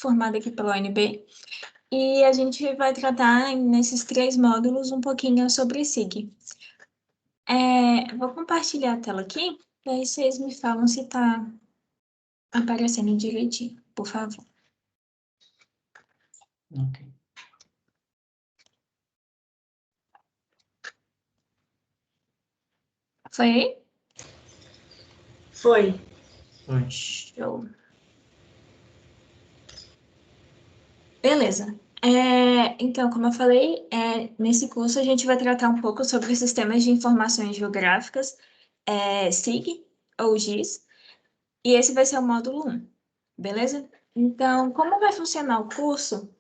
formada aqui pela UNB, e a gente vai tratar nesses 3 módulos um pouquinho sobre SIG. Vou compartilhar a tela aqui, e aí vocês me falam se está aparecendo direitinho, por favor. Ok. Foi aí? Foi. Show. Beleza. Então, como eu falei, nesse curso a gente vai tratar um pouco sobre sistemas de informações geográficas, SIG ou GIS, e esse vai ser o módulo 1, beleza? Então, como vai funcionar o curso?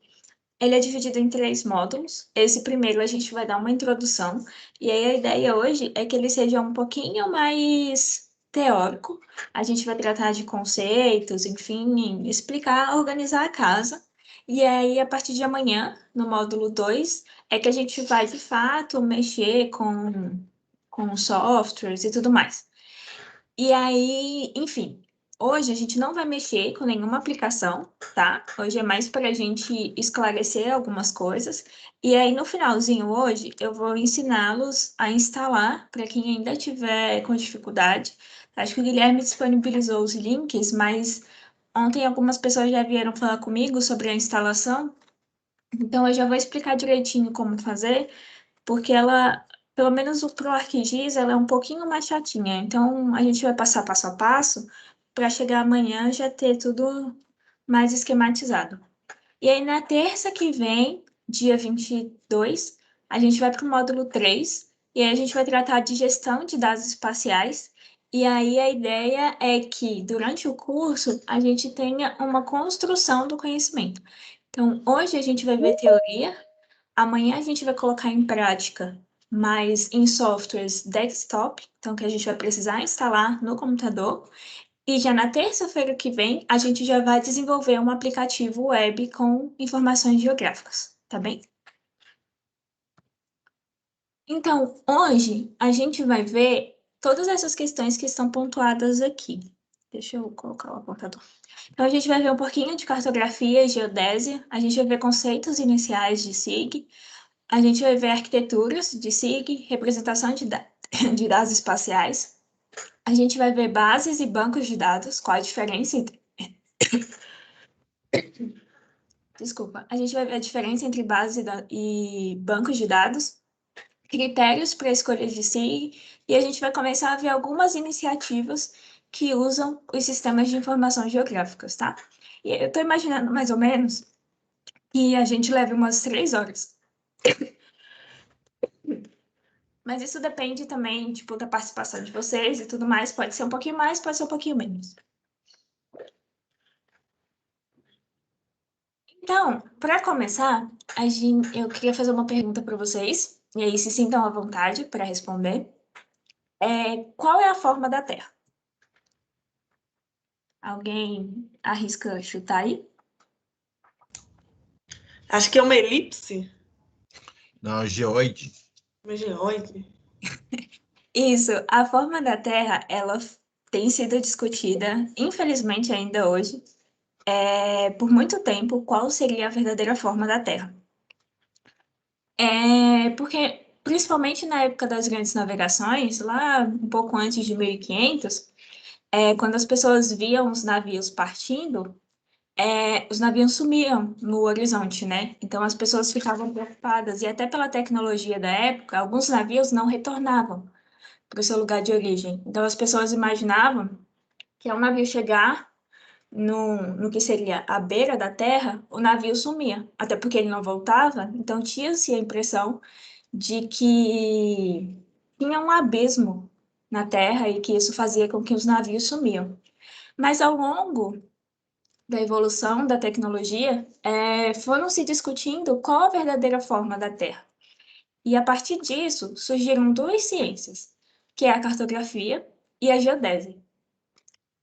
Ele é dividido em 3 módulos. Esse primeiro a gente vai dar uma introdução, e aí a ideia hoje é que ele seja um pouquinho mais teórico. A gente vai tratar de conceitos, enfim, explicar, organizar a casa. E aí, a partir de amanhã, no módulo 2, é que a gente vai, de fato, mexer com softwares e tudo mais. E aí, enfim, hoje a gente não vai mexer com nenhuma aplicação, tá? Hoje é mais para a gente esclarecer algumas coisas. E aí, no finalzinho hoje, eu vou ensiná-los a instalar, para quem ainda tiver com dificuldade. Acho que o Guilherme disponibilizou os links, mas ontem algumas pessoas já vieram falar comigo sobre a instalação. Então, eu já vou explicar direitinho como fazer, porque ela, pelo menos para o ArcGIS, ela é um pouquinho mais chatinha. Então, a gente vai passar passo a passo para chegar amanhã já ter tudo mais esquematizado. E aí, na terça que vem, dia 22, a gente vai para o módulo 3, e aí a gente vai tratar de gestão de dados espaciais. E aí, a ideia é que, durante o curso, a gente tenha uma construção do conhecimento. Então, hoje a gente vai ver teoria, amanhã a gente vai colocar em prática, mas em softwares desktop, então que a gente vai precisar instalar no computador. E já na terça-feira que vem, a gente já vai desenvolver um aplicativo web com informações geográficas, tá bem? Então, hoje a gente vai ver todas essas questões que estão pontuadas aqui. Deixa eu colocar o apontador. Então, a gente vai ver um pouquinho de cartografia e geodésia, a gente vai ver conceitos iniciais de SIG, a gente vai ver arquiteturas de SIG, representação de dados espaciais. A gente vai ver bases e bancos de dados, qual a diferença entre... Desculpa. A gente vai ver a diferença entre base e bancos de dados, critérios para escolha de SIG, e a gente vai começar a ver algumas iniciativas que usam os sistemas de informação geográficas, tá? E eu estou imaginando mais ou menos que a gente leve umas 3 horas. Mas isso depende também, tipo, da participação de vocês e tudo mais. Pode ser um pouquinho mais, pode ser um pouquinho menos. Então, para começar, eu queria fazer uma pergunta para vocês, e aí se sintam à vontade para responder. Qual é a forma da Terra? Alguém arrisca chutar aí? Acho que é uma elipse. Não, geoide. Uma geóide. Isso, a forma da Terra, ela tem sido discutida, infelizmente ainda hoje, por muito tempo, qual seria a verdadeira forma da Terra. Porque, principalmente na época das grandes navegações, lá um pouco antes de 1500, quando as pessoas viam os navios partindo, os navios sumiam no horizonte, né? Então as pessoas ficavam preocupadas, e até pela tecnologia da época, alguns navios não retornavam para o seu lugar de origem. Então as pessoas imaginavam que ao navio chegar no que seria a beira da terra, o navio sumia, até porque ele não voltava, então tinha-se a impressão de que tinha um abismo na terra e que isso fazia com que os navios sumiam. Mas ao longo da evolução da tecnologia, foram se discutindo qual a verdadeira forma da Terra. E a partir disso, surgiram 2 ciências, que é a cartografia e a geodésia.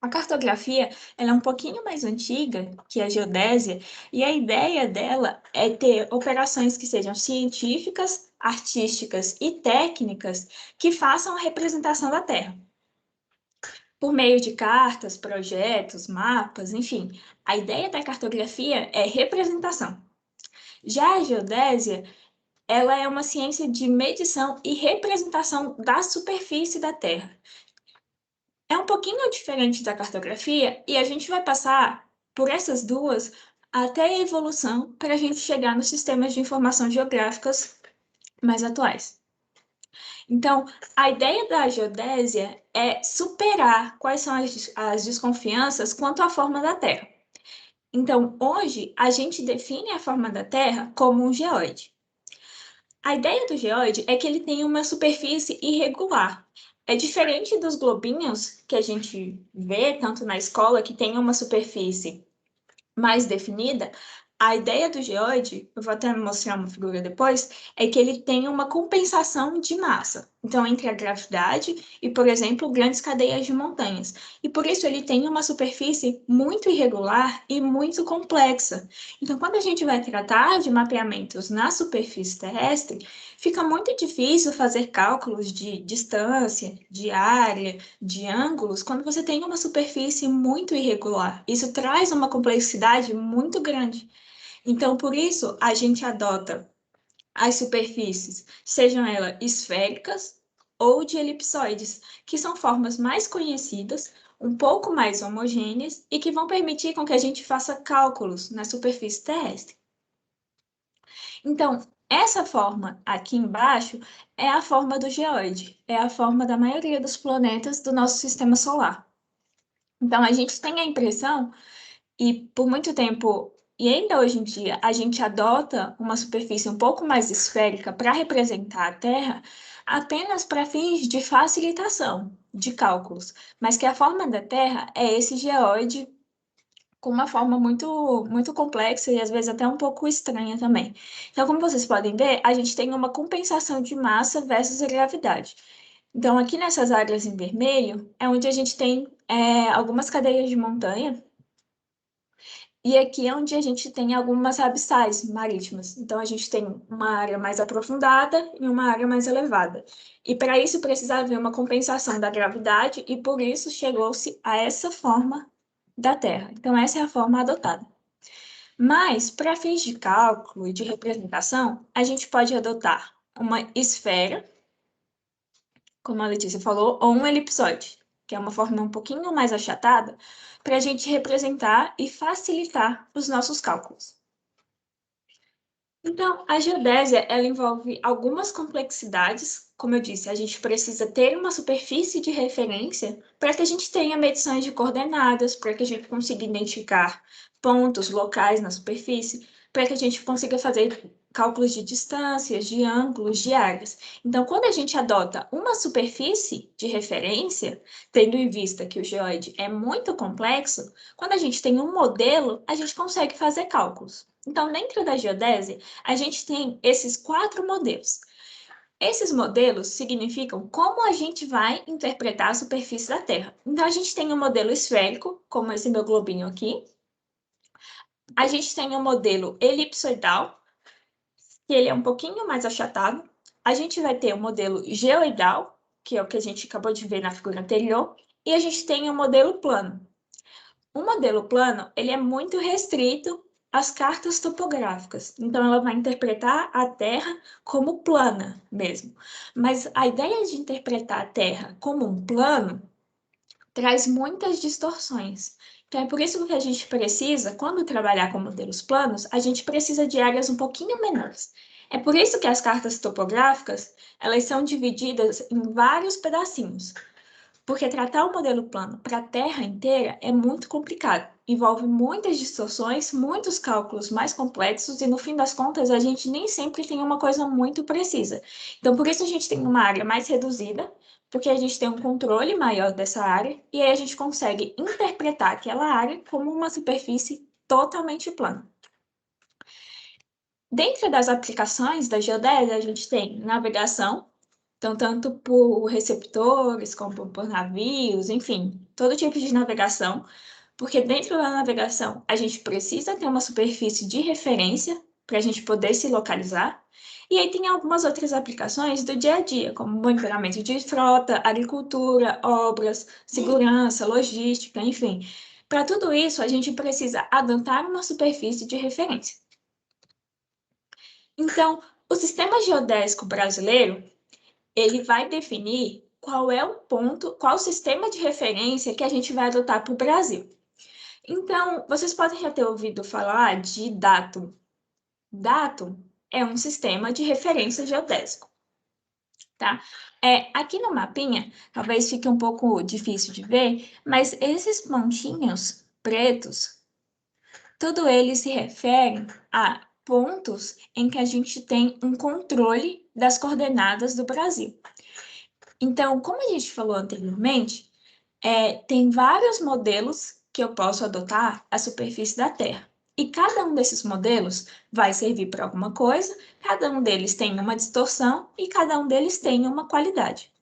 A cartografia, ela é um pouquinho mais antiga que a geodésia, e a ideia dela é ter operações que sejam científicas, artísticas e técnicas que façam a representação da Terra. por meio de cartas, projetos, mapas, enfim. A ideia da cartografia é representação. Já a geodésia, ela é uma ciência de medição e representação da superfície da Terra. É um pouquinho diferente da cartografia e a gente vai passar por essas duas até a evolução para a gente chegar nos sistemas de informação geográficas mais atuais. Então, a ideia da geodésia é superar quais são as desconfianças quanto à forma da Terra. Então, hoje, a gente define a forma da Terra como um geóide. A ideia do geóide é que ele tem uma superfície irregular. É diferente dos globinhos que a gente vê tanto na escola, que tem uma superfície mais definida. A ideia do geóide, eu vou até mostrar uma figura depois, é que ele tem uma compensação de massa. Então, entre a gravidade e, por exemplo, grandes cadeias de montanhas. E por isso ele tem uma superfície muito irregular e muito complexa. Então, quando a gente vai tratar de mapeamentos na superfície terrestre, fica muito difícil fazer cálculos de distância, de área, de ângulos, quando você tem uma superfície muito irregular. Isso traz uma complexidade muito grande. Então, por isso, a gente adota as superfícies, sejam elas esféricas ou de elipsoides, que são formas mais conhecidas, um pouco mais homogêneas e que vão permitir com que a gente faça cálculos na superfície terrestre. Então, essa forma aqui embaixo é a forma do geóide, é a forma da maioria dos planetas do nosso sistema solar. Então, a gente tem a impressão, e por muito tempo, e ainda hoje em dia, a gente adota uma superfície um pouco mais esférica para representar a Terra, apenas para fins de facilitação de cálculos, mas que a forma da Terra é esse geóide com uma forma muito complexa e às vezes até um pouco estranha também. Então, como vocês podem ver, a gente tem uma compensação de massa versus a gravidade. Então, aqui nessas áreas em vermelho é onde a gente tem algumas cadeias de montanha e aqui é onde a gente tem algumas abissais marítimas. Então, a gente tem uma área mais aprofundada e uma área mais elevada. E para isso precisa haver uma compensação da gravidade e por isso chegou-se a essa forma da Terra. Então, essa é a forma adotada. Mas, para fins de cálculo e de representação, a gente pode adotar uma esfera, como a Letícia falou, ou um elipsoide, que é uma forma um pouquinho mais achatada, para a gente representar e facilitar os nossos cálculos. Então, a geodésia, ela envolve algumas complexidades. Como eu disse, a gente precisa ter uma superfície de referência para que a gente tenha medições de coordenadas, para que a gente consiga identificar pontos locais na superfície, para que a gente consiga fazer cálculos de distâncias, de ângulos, de áreas. Então, quando a gente adota uma superfície de referência, tendo em vista que o geóide é muito complexo, quando a gente tem um modelo, a gente consegue fazer cálculos. Então, dentro da geodésia, a gente tem esses 4 modelos. Esses modelos significam como a gente vai interpretar a superfície da Terra. Então, a gente tem um modelo esférico, como esse meu globinho aqui. A gente tem um modelo elipsoidal, que ele é um pouquinho mais achatado. A gente vai ter o modelo geoidal, que é o que a gente acabou de ver na figura anterior. E a gente tem o modelo plano. O modelo plano, ele é muito restrito às cartas topográficas. Então, ela vai interpretar a Terra como plana mesmo. Mas a ideia de interpretar a Terra como um plano traz muitas distorções. Então, é por isso que a gente precisa, quando trabalhar com modelos planos, a gente precisa de áreas um pouquinho menores. É por isso que as cartas topográficas, elas são divididas em vários pedacinhos. Porque tratar o modelo plano para a Terra inteira é muito complicado. Envolve muitas distorções, muitos cálculos mais complexos e, no fim das contas, a gente nem sempre tem uma coisa muito precisa. Então, por isso a gente tem uma área mais reduzida, porque a gente tem um controle maior dessa área e aí a gente consegue interpretar aquela área como uma superfície totalmente plana. Dentro das aplicações da geodésia, a gente tem navegação, então, tanto por receptores, como por navios, enfim, todo tipo de navegação, porque dentro da navegação a gente precisa ter uma superfície de referência para a gente poder se localizar. E aí tem algumas outras aplicações do dia a dia, como monitoramento de frota, agricultura, obras, segurança, logística, enfim. Para tudo isso, a gente precisa adotar uma superfície de referência. Então, o sistema geodésico brasileiro, ele vai definir qual é o ponto, qual o sistema de referência que a gente vai adotar para o Brasil. Então, vocês podem já ter ouvido falar de Datum. Datum é um sistema de referência geodésico, tá? Aqui no mapinha, talvez fique um pouco difícil de ver, mas esses pontinhos pretos, tudo eles se referem a pontos em que a gente tem um controle das coordenadas do Brasil. Então, como a gente falou anteriormente, tem vários modelos que eu posso adotar a superfície da Terra. E cada um desses modelos vai servir para alguma coisa, cada um deles tem uma distorção e cada um deles tem uma qualidade.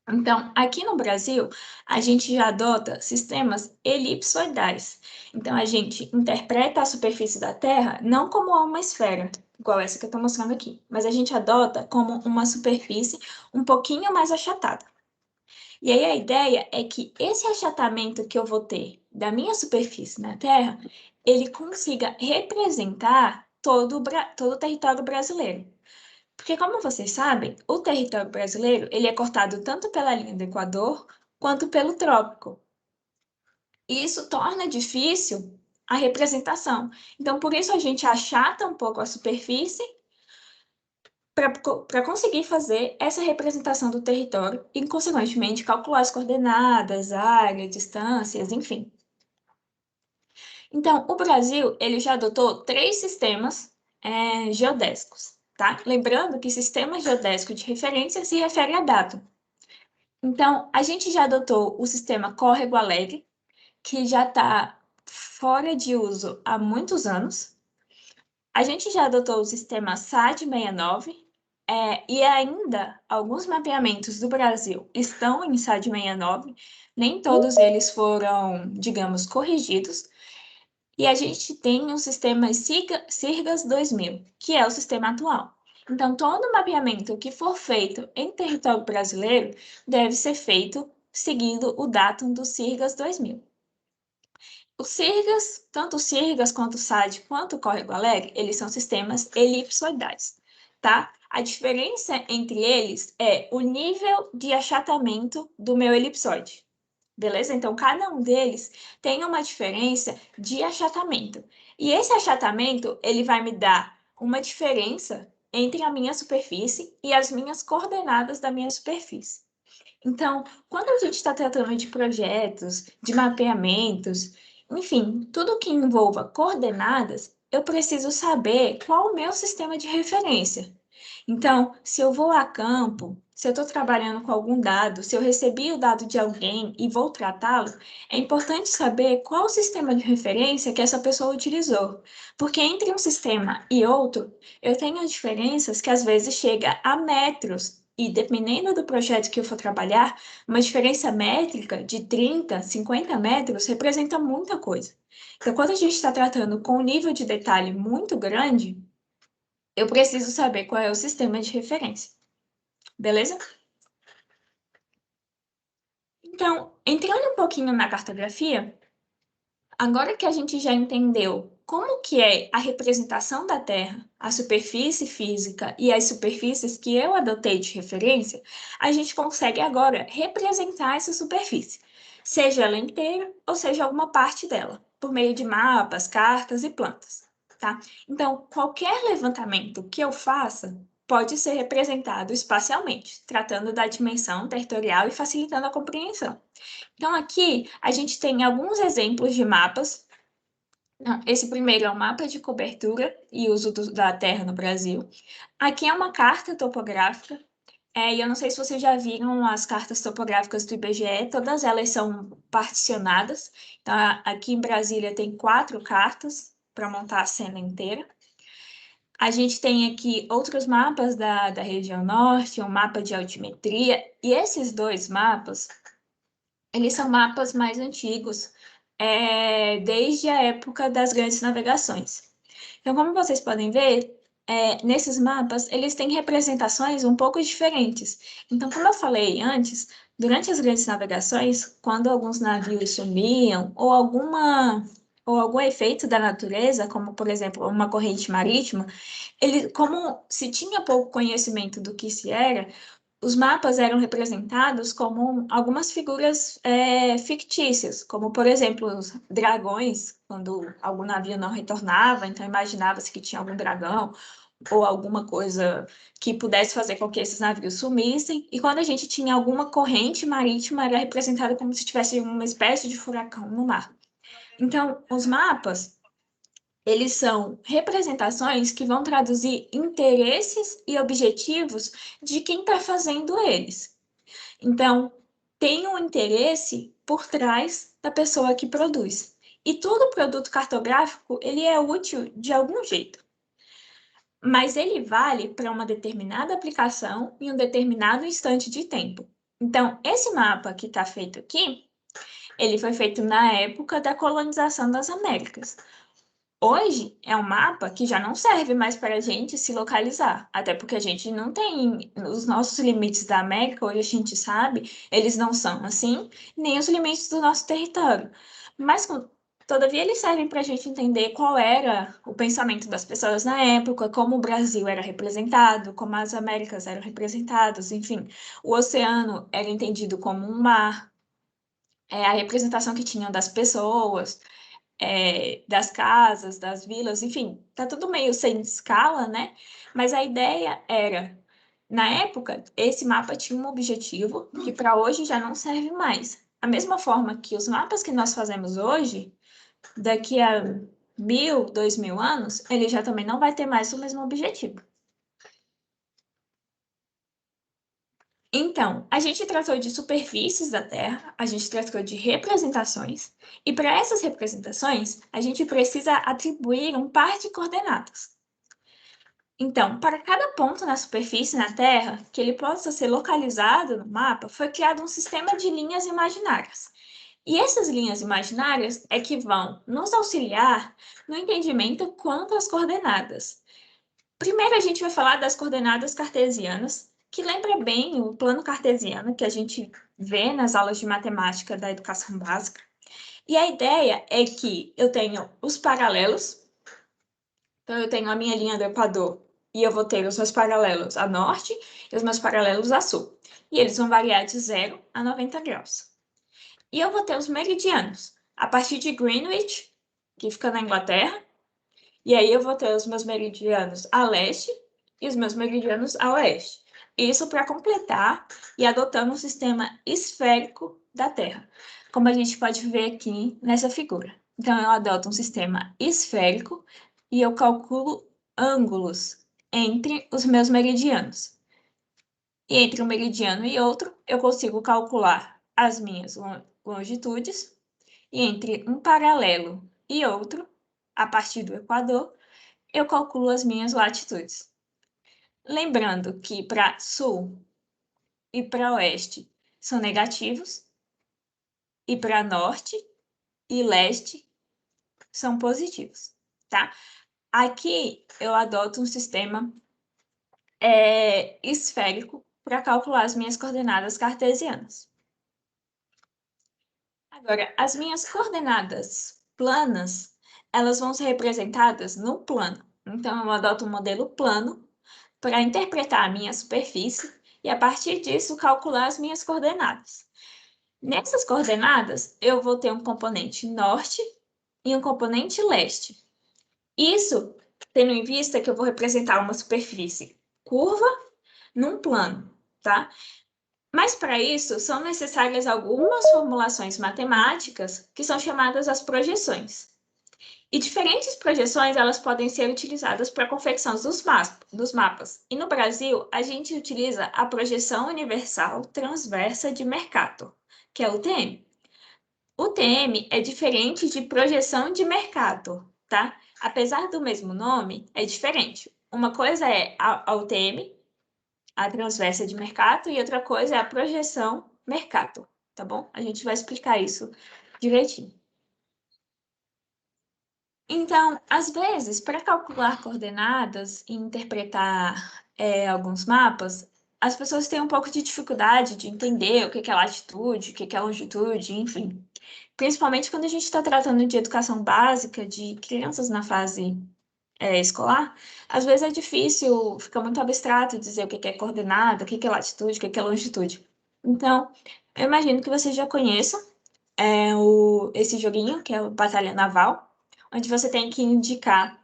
Então, aqui no Brasil, a gente já adota sistemas elipsoidais. Então, a gente interpreta a superfície da Terra não como uma esfera, igual essa que eu estou mostrando aqui, mas a gente adota como uma superfície um pouquinho mais achatada. E aí a ideia é que esse achatamento que eu vou ter da minha superfície na Terra, ele consiga representar todo o território brasileiro. Porque, como vocês sabem, o território brasileiro ele é cortado tanto pela linha do Equador quanto pelo trópico. E isso torna difícil a representação. Então, por isso a gente achata um pouco a superfície para conseguir fazer essa representação do território e, consequentemente, calcular as coordenadas, área, distâncias, enfim. Então, o Brasil ele já adotou 3 sistemas geodésicos, tá? Lembrando que sistema geodésico de referência se refere a datum. Então, a gente já adotou o sistema Córrego Alegre, que já está fora de uso há muitos anos. A gente já adotou o sistema SAD-69, e ainda alguns mapeamentos do Brasil estão em SAD-69, nem todos eles foram, digamos, corrigidos. E a gente tem o sistema SIRGAS 2000, que é o sistema atual. Então, todo mapeamento que for feito em território brasileiro deve ser feito seguindo o datum do SIRGAS 2000. O SIRGAS, tanto o SIRGAS quanto o SAD, quanto o Córrego Alegre, eles são sistemas elipsoidais, tá? A diferença entre eles é o nível de achatamento do meu elipsoide. Beleza? Então, cada um deles tem uma diferença de achatamento. E esse achatamento, ele vai me dar uma diferença entre a minha superfície e as minhas coordenadas da minha superfície. Então, quando a gente está tratando de projetos, de mapeamentos, enfim, tudo que envolva coordenadas, eu preciso saber qual o meu sistema de referência. Então, se eu vou a campo, se eu estou trabalhando com algum dado, se eu recebi o dado de alguém e vou tratá-lo, é importante saber qual o sistema de referência que essa pessoa utilizou. Porque entre um sistema e outro, eu tenho diferenças que às vezes chega a metros. E dependendo do projeto que eu for trabalhar, uma diferença métrica de 30, 50 metros representa muita coisa. Então, quando a gente está tratando com um nível de detalhe muito grande, eu preciso saber qual é o sistema de referência. Beleza? Então, entrando um pouquinho na cartografia, agora que a gente já entendeu como que é a representação da Terra, a superfície física e as superfícies que eu adotei de referência, a gente consegue agora representar essa superfície, seja ela inteira ou seja alguma parte dela, por meio de mapas, cartas e plantas, tá? Então, qualquer levantamento que eu faça pode ser representado espacialmente, tratando da dimensão territorial e facilitando a compreensão. Então, aqui a gente tem alguns exemplos de mapas. Esse primeiro é o mapa de cobertura e uso da terra no Brasil. Aqui é uma carta topográfica. E eu não sei se vocês já viram as cartas topográficas do IBGE, todas elas são particionadas. Então, aqui em Brasília tem 4 cartas para montar a cena inteira. A gente tem aqui outros mapas da região norte, um mapa de altimetria, e esses 2 mapas, eles são mapas mais antigos, desde a época das grandes navegações. Então, como vocês podem ver, nesses mapas, eles têm representações um pouco diferentes. Então, como eu falei antes, durante as grandes navegações, quando alguns navios sumiam ou algum efeito da natureza, como, por exemplo, uma corrente marítima, como se tinha pouco conhecimento do que se era, os mapas eram representados como algumas figuras fictícias, como, por exemplo, os dragões, quando algum navio não retornava, então imaginava-se que tinha algum dragão ou alguma coisa que pudesse fazer com que esses navios sumissem. E quando a gente tinha alguma corrente marítima, era representada como se tivesse uma espécie de furacão no mar. Então, os mapas eles são representações que vão traduzir interesses e objetivos de quem está fazendo eles. Então, tem um interesse por trás da pessoa que produz. E todo produto cartográfico, ele é útil de algum jeito. Mas ele vale para uma determinada aplicação em um determinado instante de tempo. Então, esse mapa que está feito aqui, ele foi feito na época da colonização das Américas. Hoje é um mapa que já não serve mais para a gente se localizar, até porque a gente não tem os nossos limites da América, hoje a gente sabe, eles não são assim, nem os limites do nosso território. Mas, todavia, eles servem para a gente entender qual era o pensamento das pessoas na época, como o Brasil era representado, como as Américas eram representadas, enfim, o oceano era entendido como um mar, a representação que tinham das pessoas das casas, das vilas, enfim, tá tudo meio sem escala, né? Mas a ideia era, na época, esse mapa tinha um objetivo que para hoje já não serve mais. A mesma forma que os mapas que nós fazemos hoje, daqui a 1000, 2000 anos, ele já também não vai ter mais o mesmo objetivo. Então, a gente tratou de superfícies da Terra, a gente tratou de representações, e para essas representações, a gente precisa atribuir um par de coordenadas. Então, para cada ponto na superfície na Terra que ele possa ser localizado no mapa, foi criado um sistema de linhas imaginárias. E essas linhas imaginárias é que vão nos auxiliar no entendimento quanto às coordenadas. Primeiro, a gente vai falar das coordenadas cartesianas, que lembra bem o plano cartesiano que a gente vê nas aulas de matemática da educação básica. E a ideia é que eu tenho os paralelos, então eu tenho a minha linha do Equador e eu vou ter os meus paralelos a norte e os meus paralelos a sul. E eles vão variar de 0 a 90 graus. E eu vou ter os meridianos, a partir de Greenwich, que fica na Inglaterra, e aí eu vou ter os meus meridianos a leste e os meus meridianos a oeste. Isso para completar e adotando um sistema esférico da Terra, como a gente pode ver aqui nessa figura. Então, eu adoto um sistema esférico e eu calculo ângulos entre os meus meridianos. E entre um meridiano e outro, eu consigo calcular as minhas longitudes. E entre um paralelo e outro, a partir do Equador, eu calculo as minhas latitudes. Lembrando que para sul e para oeste são negativos, e para norte e leste são positivos, tá? Aqui eu adoto um sistema esférico para calcular as minhas coordenadas cartesianas. Agora, as minhas coordenadas planas, elas vão ser representadas no plano. Então, eu adoto um modelo plano para interpretar a minha superfície e, a partir disso, calcular as minhas coordenadas. Nessas coordenadas, eu vou ter um componente norte e um componente leste. Isso tendo em vista que eu vou representar uma superfície curva num plano, tá? Mas para isso são necessárias algumas formulações matemáticas que são chamadas as projeções. E diferentes projeções elas podem ser utilizadas para a confecção dos mapas. E no Brasil, a gente utiliza a projeção universal transversa de Mercator, que é o UTM. O UTM é diferente de projeção de Mercator, tá? Apesar do mesmo nome, é diferente. Uma coisa é a UTM, a transversa de Mercator, e outra coisa é a projeção Mercator, tá bom? A gente vai explicar isso direitinho. Então, às vezes, para calcular coordenadas e interpretar alguns mapas, as pessoas têm um pouco de dificuldade de entender o que é latitude, o que é longitude, enfim. Principalmente quando a gente está tratando de educação básica, de crianças na fase escolar, às vezes é difícil, fica muito abstrato dizer o que é coordenada, o que é latitude, o que é longitude. Então, eu imagino que vocês já conheçam esse joguinho, que é o Batalha Naval, onde você tem que indicar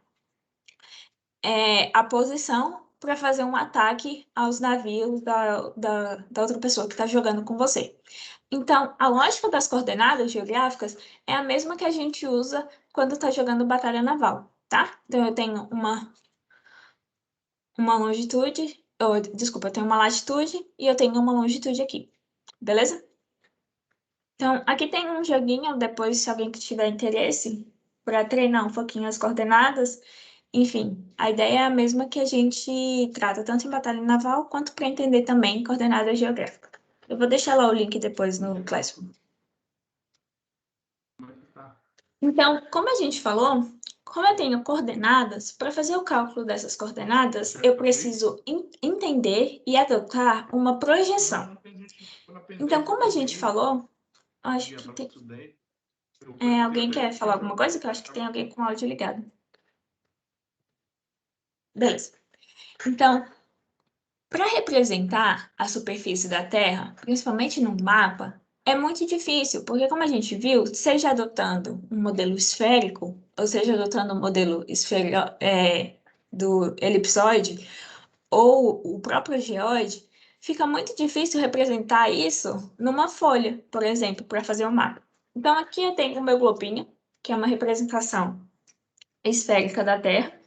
a posição para fazer um ataque aos navios da outra pessoa que está jogando com você. Então, a lógica das coordenadas geográficas é a mesma que a gente usa quando está jogando batalha naval, tá? Então, eu tenho uma longitude, desculpa, eu tenho uma latitude e eu tenho uma longitude aqui, beleza? Então, aqui tem um joguinho, depois, se alguém que tiver interesse, para treinar um pouquinho as coordenadas. Enfim, a ideia é a mesma que a gente trata tanto em batalha naval quanto para entender também coordenada geográfica. Eu vou deixar lá o link depois no Classroom. Então, como a gente falou, como eu tenho coordenadas, para fazer o cálculo dessas coordenadas, eu preciso entender e adotar uma projeção. Então, como a gente falou, acho que tem... alguém quer falar alguma coisa? Que eu acho que tem alguém com o áudio ligado. Beleza. Então, para representar a superfície da Terra, principalmente no mapa, é muito difícil, porque como a gente viu, seja adotando um modelo esférico, ou seja adotando um modelo do elipsoide, ou o próprio geoide, fica muito difícil representar isso numa folha, por exemplo, para fazer um mapa. Então aqui eu tenho o meu globinho, que é uma representação esférica da Terra,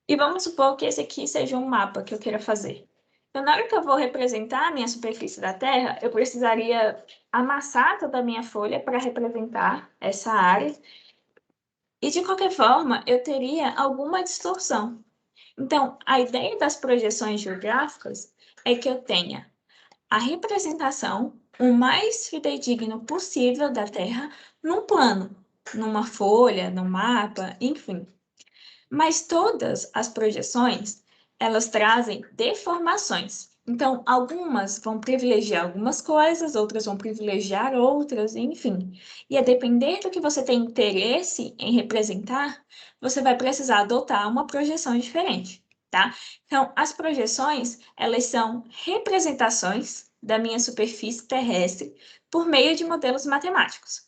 e vamos supor que esse aqui seja um mapa que eu queira fazer. Então, na hora que eu vou representar a minha superfície da Terra, eu precisaria amassar toda a minha folha para representar essa área. E, de qualquer forma, eu teria alguma distorção. Então, a ideia das projeções geográficas é que eu tenha a representação o mais fidedigno possível da Terra num plano, numa folha, num mapa, enfim. Mas todas as projeções, elas trazem deformações. Então, algumas vão privilegiar algumas coisas, outras vão privilegiar outras, enfim. E a depender do que você tem interesse em representar, você vai precisar adotar uma projeção diferente, tá? Então, as projeções, elas são representações da minha superfície terrestre por meio de modelos matemáticos.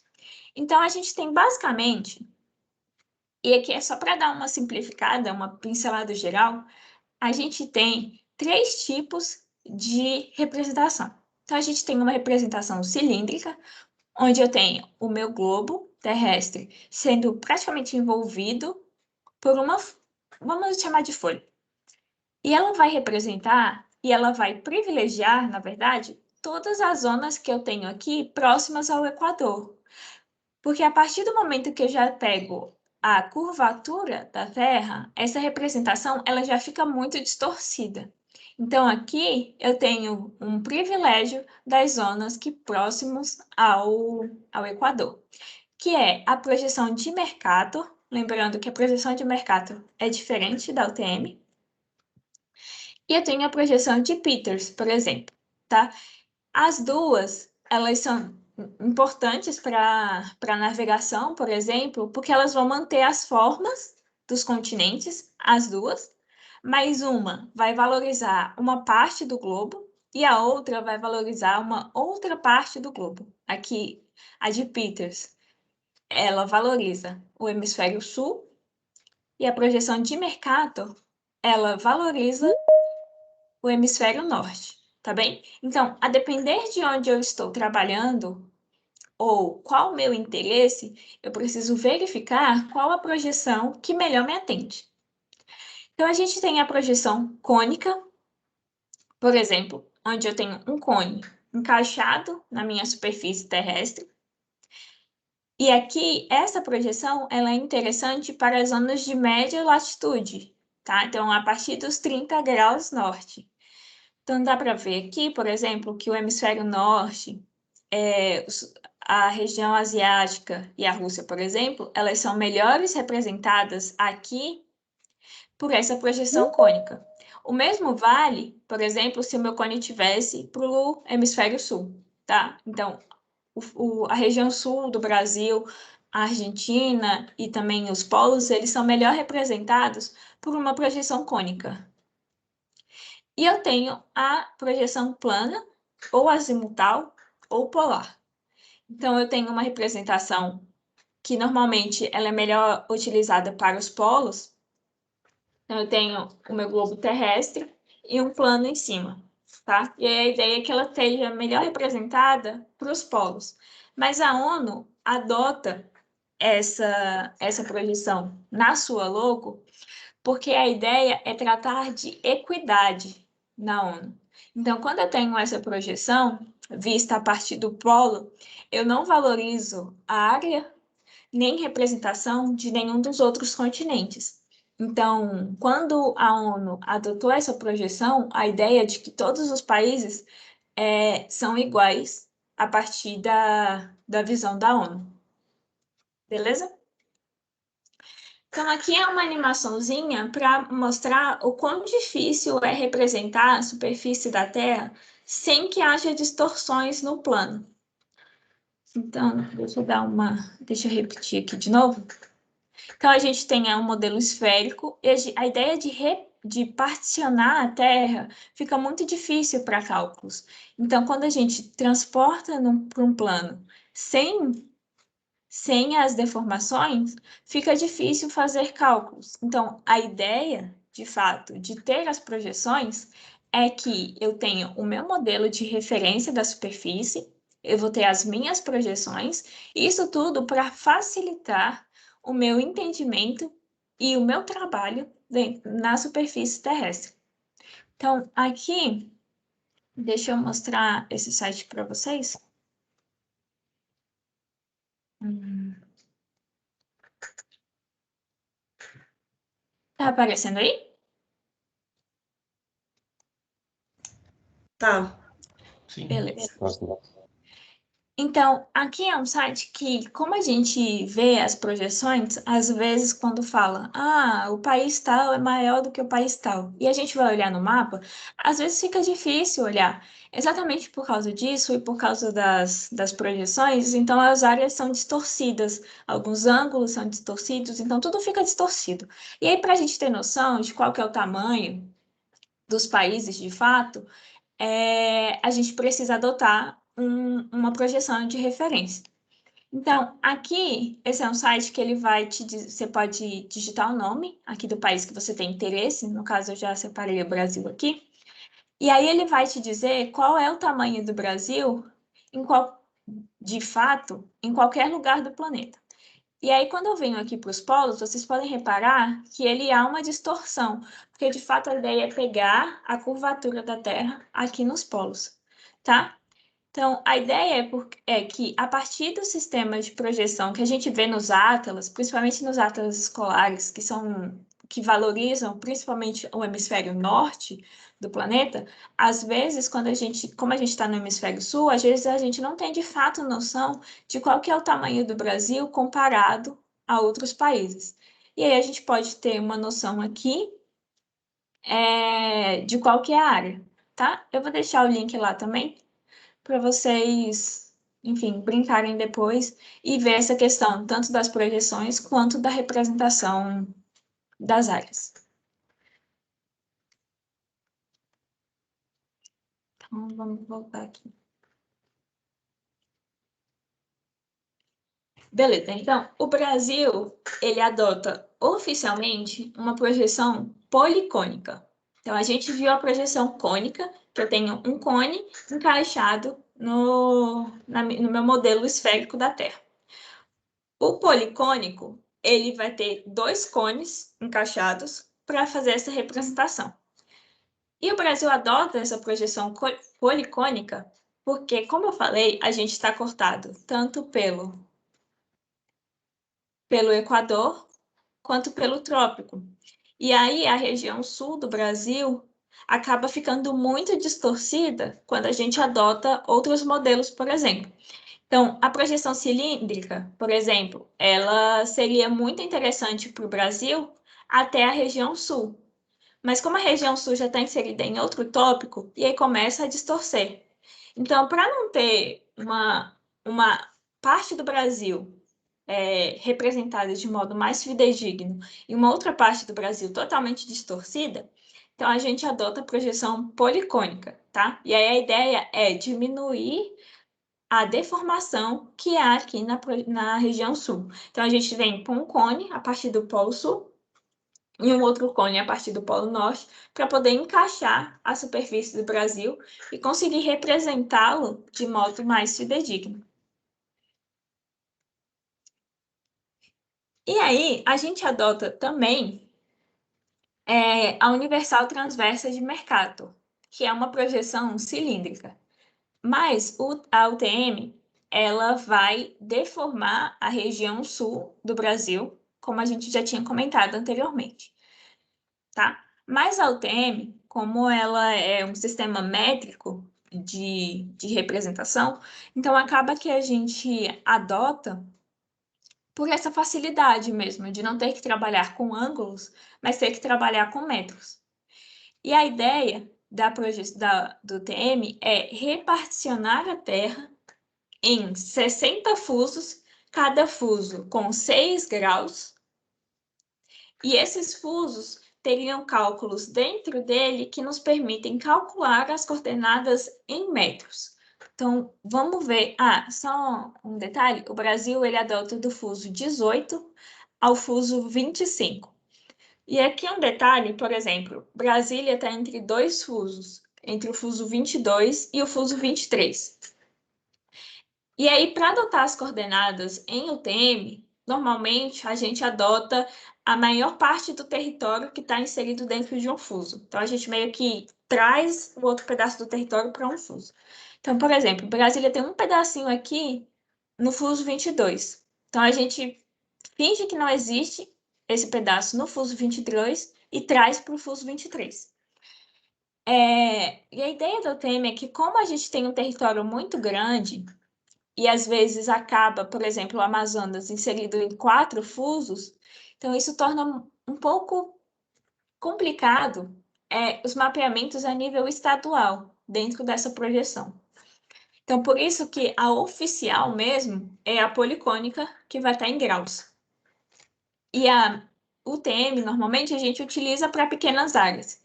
Então, a gente tem basicamente e aqui é só para dar uma simplificada, uma pincelada geral, a gente tem três tipos de representação. Então, a gente tem uma representação cilíndrica, onde eu tenho o meu globo terrestre sendo praticamente envolvido por vamos chamar de folha. E ela vai representar, e ela vai privilegiar, na verdade, todas as zonas que eu tenho aqui próximas ao Equador. Porque a partir do momento que eu já pego a curvatura da Terra, essa representação ela já fica muito distorcida. Então, aqui eu tenho um privilégio das zonas que próximos ao Equador, que é a projeção de Mercator, lembrando que a projeção de Mercator é diferente da UTM, e eu tenho a projeção de Peters, por exemplo, tá? As duas, elas são importantes para navegação, por exemplo, porque elas vão manter as formas dos continentes, as duas, mas uma vai valorizar uma parte do globo e a outra vai valorizar uma outra parte do globo. Aqui, a de Peters, ela valoriza o hemisfério sul e a projeção de Mercator, ela valoriza o hemisfério norte, tá bem? Então, a depender de onde eu estou trabalhando ou qual o meu interesse, eu preciso verificar qual a projeção que melhor me atende. Então, a gente tem a projeção cônica, por exemplo, onde eu tenho um cone encaixado na minha superfície terrestre. E aqui, essa projeção, ela é interessante para as zonas de média latitude, tá? Então, a partir dos 30 graus norte. Então, dá para ver aqui, por exemplo, que o hemisfério norte, a região asiática e a Rússia, por exemplo, elas são melhores representadas aqui por essa projeção cônica. O mesmo vale, por exemplo, se o meu cone tivesse para o hemisfério sul, tá? Então, a região sul do Brasil, a Argentina e também os polos, eles são melhor representados por uma projeção cônica. E eu tenho a projeção plana, ou azimutal, ou polar. Então, eu tenho uma representação que normalmente ela é melhor utilizada para os polos. Então, eu tenho o meu globo terrestre e um plano em cima, tá? E aí a ideia é que ela esteja melhor representada para os polos. Mas a ONU adota essa projeção na sua logo, porque a ideia é tratar de equidade na ONU. Então, quando eu tenho essa projeção vista a partir do polo, eu não valorizo a área nem representação de nenhum dos outros continentes. Então, quando a ONU adotou essa projeção, a ideia de que todos os países são iguais a partir da visão da ONU. Beleza? Então, aqui é uma animaçãozinha para mostrar o quão difícil é representar a superfície da Terra sem que haja distorções no plano. Então, deixa eu repetir aqui de novo. Então, a gente tem um modelo esférico e a ideia de particionar a Terra fica muito difícil para cálculos. Então, quando a gente transporta para um plano sem as deformações, fica difícil fazer cálculos. Então, a ideia, de fato, de ter as projeções é que eu tenho o meu modelo de referência da superfície, eu vou ter as minhas projeções, isso tudo para facilitar o meu entendimento e o meu trabalho na superfície terrestre. Então, aqui, deixa eu mostrar esse site para vocês. Tá aparecendo aí? Tá. Sim. Beleza. Então, aqui é um site que, como a gente vê as projeções, às vezes quando fala, o país tal é maior do que o país tal, e a gente vai olhar no mapa, às vezes fica difícil olhar, exatamente por causa disso e por causa das projeções, então as áreas são distorcidas, alguns ângulos são distorcidos, então tudo fica distorcido. E aí, para a gente ter noção de qual que é o tamanho dos países de fato, a gente precisa adotar uma projeção de referência. Então, aqui, esse é um site que ele vai você pode digitar o nome aqui do país que você tem interesse, no caso eu já separei o Brasil aqui, e aí ele vai te dizer qual é o tamanho do Brasil de fato, em qualquer lugar do planeta. E aí, quando eu venho aqui para os polos, vocês podem reparar que ele há uma distorção, porque de fato a ideia é pegar a curvatura da Terra aqui nos polos, tá? Então, a ideia é que, a partir do sistema de projeção que a gente vê nos atlas, principalmente nos atlas escolares, que valorizam principalmente o hemisfério norte do planeta, às vezes, como a gente está no hemisfério sul, às vezes a gente não tem de fato noção de qual que é o tamanho do Brasil comparado a outros países. E aí a gente pode ter uma noção aqui de qual que é a área, tá? Eu vou deixar o link lá também para vocês, enfim, brincarem depois e ver essa questão tanto das projeções quanto da representação das áreas. Então, vamos voltar aqui. Beleza, então, o Brasil, ele adota oficialmente uma projeção policônica. Então, a gente viu a projeção cônica, que eu tenho um cone encaixado no meu modelo esférico da Terra. O policônico, ele vai ter dois cones encaixados para fazer essa representação. E o Brasil adota essa projeção policônica porque, como eu falei, a gente está cortado tanto pelo Equador quanto pelo trópico. E aí a região sul do Brasil acaba ficando muito distorcida quando a gente adota outros modelos, por exemplo. Então, a projeção cilíndrica, por exemplo, ela seria muito interessante para o Brasil até a região sul. Mas como a região sul já está inserida em outro tópico, e aí começa a distorcer. Então, para não ter uma parte do Brasil representada de modo mais fidedigno e uma outra parte do Brasil totalmente distorcida, então a gente adota a projeção policônica, tá? E aí a ideia é diminuir a deformação que há aqui na região sul. Então a gente vem com um cone a partir do Polo Sul e um outro cone a partir do Polo Norte, para poder encaixar a superfície do Brasil e conseguir representá-lo de modo mais fidedigno. E aí, a gente adota também a universal transversa de Mercator, que é uma projeção cilíndrica. Mas a UTM, ela vai deformar a região sul do Brasil, como a gente já tinha comentado anteriormente, tá? Mas a UTM, como ela é um sistema métrico de representação, então acaba que a gente adota por essa facilidade mesmo, de não ter que trabalhar com ângulos, mas ter que trabalhar com metros. E a ideia do TM é reparticionar a Terra em 60 fusos, cada fuso com 6 graus, e esses fusos teriam cálculos dentro dele que nos permitem calcular as coordenadas em metros. Então, vamos ver. Só um detalhe: o Brasil ele adota do fuso 18 ao fuso 25. E aqui um detalhe, por exemplo, Brasília está entre dois fusos, entre o fuso 22 e o fuso 23. E aí, para adotar as coordenadas em UTM, normalmente a gente adota a maior parte do território que está inserido dentro de um fuso. Então, a gente meio que traz o outro pedaço do território para um fuso. Então, por exemplo, Brasília tem um pedacinho aqui no fuso 22. Então, a gente finge que não existe esse pedaço no fuso 22 e traz para o fuso 23. E a ideia do UTM é que, como a gente tem um território muito grande, e às vezes acaba, por exemplo, o Amazonas inserido em 4 fusos, então isso torna um pouco complicado os mapeamentos a nível estadual dentro dessa projeção. Então, por isso que a oficial mesmo é a policônica, que vai estar em graus. E a UTM, normalmente, a gente utiliza para pequenas áreas.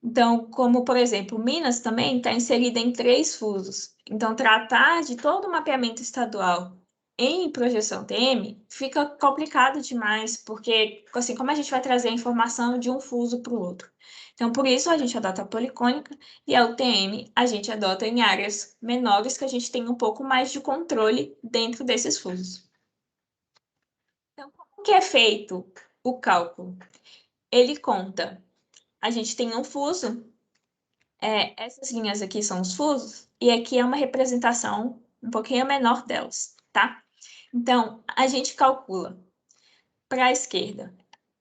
Então, como, por exemplo, Minas também está inserida em 3 fusos. Então, tratar de todo o mapeamento estadual em projeção TM fica complicado demais, porque, assim, como a gente vai trazer a informação de um fuso para o outro? Então, por isso, a gente adota a policônica e a UTM a gente adota em áreas menores, que a gente tem um pouco mais de controle dentro desses fusos. Então, como que é feito o cálculo? Ele conta, a gente tem um fuso, essas linhas aqui são os fusos, e aqui é uma representação um pouquinho menor delas, tá? Então, a gente calcula para a esquerda,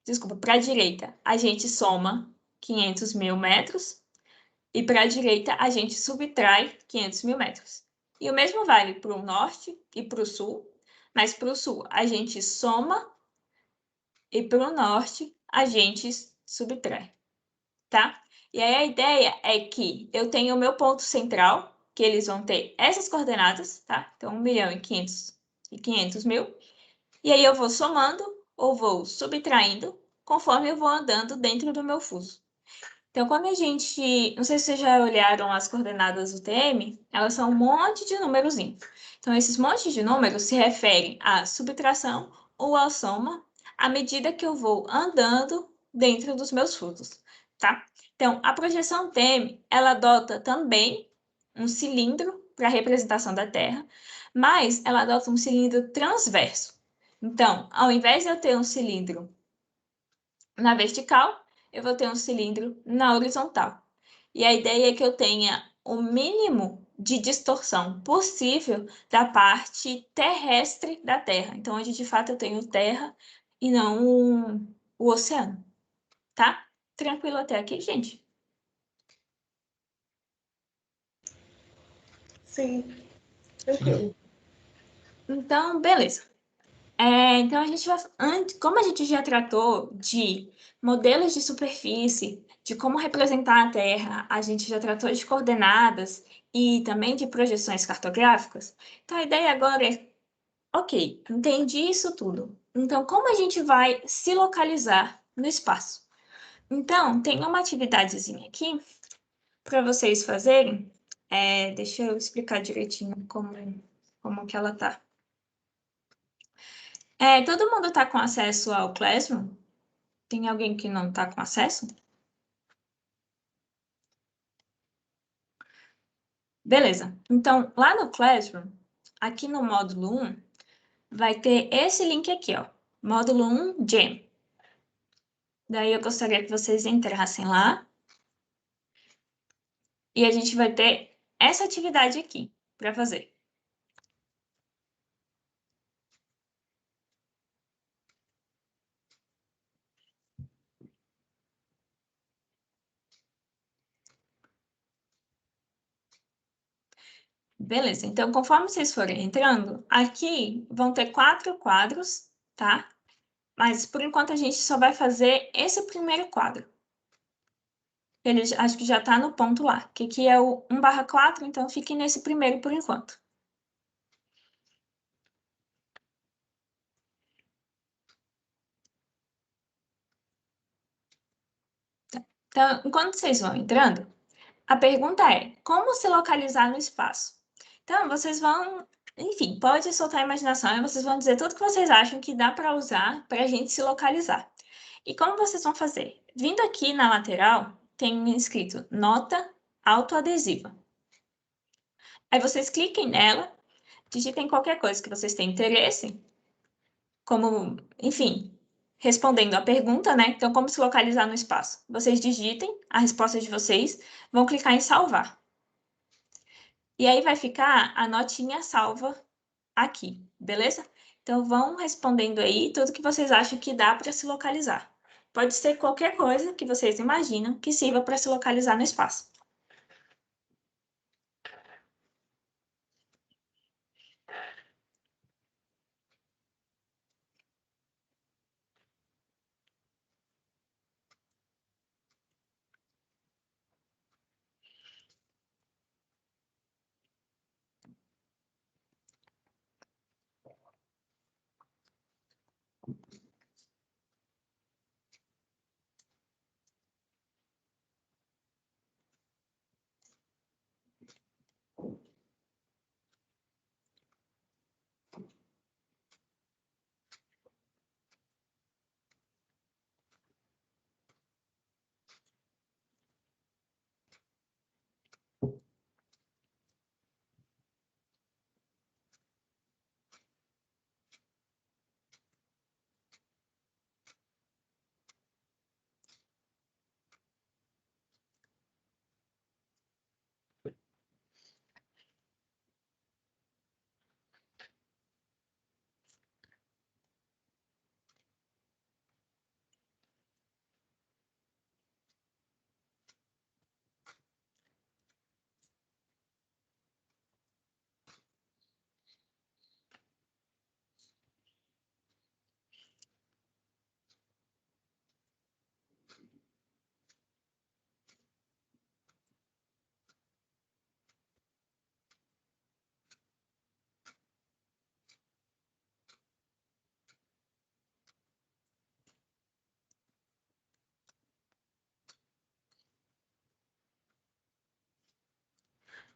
desculpa, para a direita, a gente soma 500 mil metros, e para a direita, a gente subtrai 500 mil metros. E o mesmo vale para o norte e para o sul, mas para o sul, a gente soma, e para o norte, a gente subtrai, tá? E aí a ideia é que eu tenho o meu ponto central, que eles vão ter essas coordenadas, tá? Então, 1.500.000. E aí eu vou somando ou vou subtraindo conforme eu vou andando dentro do meu fuso. Então, quando a gente... Não sei se vocês já olharam as coordenadas do TM, elas são um monte de númerozinho. Então, esses montes de números se referem à subtração ou à soma à medida que eu vou andando dentro dos meus fusos, tá? Então, a projeção TM, ela adota também um cilindro para a representação da Terra, mas ela adota um cilindro transverso. Então, ao invés de eu ter um cilindro na vertical, eu vou ter um cilindro na horizontal. E a ideia é que eu tenha o mínimo de distorção possível da parte terrestre da Terra. Então, onde de fato eu tenho terra e não o oceano, tá? Tranquilo até aqui, gente? Sim, tranquilo. Então, beleza. Então, a gente vai, como a gente já tratou de modelos de superfície, de como representar a Terra, a gente já tratou de coordenadas e também de projeções cartográficas. Então, a ideia agora é, ok, entendi isso tudo. Então, como a gente vai se localizar no espaço? Então, tem uma atividadezinha aqui para vocês fazerem. Deixa eu explicar direitinho como que ela tá. Todo mundo está com acesso ao Classroom? Tem alguém que não está com acesso? Beleza. Então, lá no Classroom, aqui no módulo 1, vai ter esse link aqui, ó. Módulo 1, Gem. Daí eu gostaria que vocês entrassem lá e a gente vai ter essa atividade aqui para fazer. Beleza, então conforme vocês forem entrando, aqui vão ter 4 quadros, tá? Mas por enquanto a gente só vai fazer esse primeiro quadro. Acho que já está no ponto lá, que aqui é o 1/4, então fiquem nesse primeiro por enquanto. Então, enquanto vocês vão entrando, a pergunta é: como se localizar no espaço? Então, vocês vão, enfim, pode soltar a imaginação e vocês vão dizer tudo que vocês acham que dá para usar para a gente se localizar. E como vocês vão fazer? Vindo aqui na lateral, tem escrito nota autoadesiva. Aí vocês cliquem nela, digitem qualquer coisa que vocês têm interesse, como, enfim, respondendo a pergunta, né? Então, como se localizar no espaço? Vocês digitem a resposta de vocês, vão clicar em salvar. E aí vai ficar a notinha salva aqui, beleza? Então, vão respondendo aí tudo que vocês acham que dá para se localizar. Pode ser qualquer coisa que vocês imaginam que sirva para se localizar no espaço.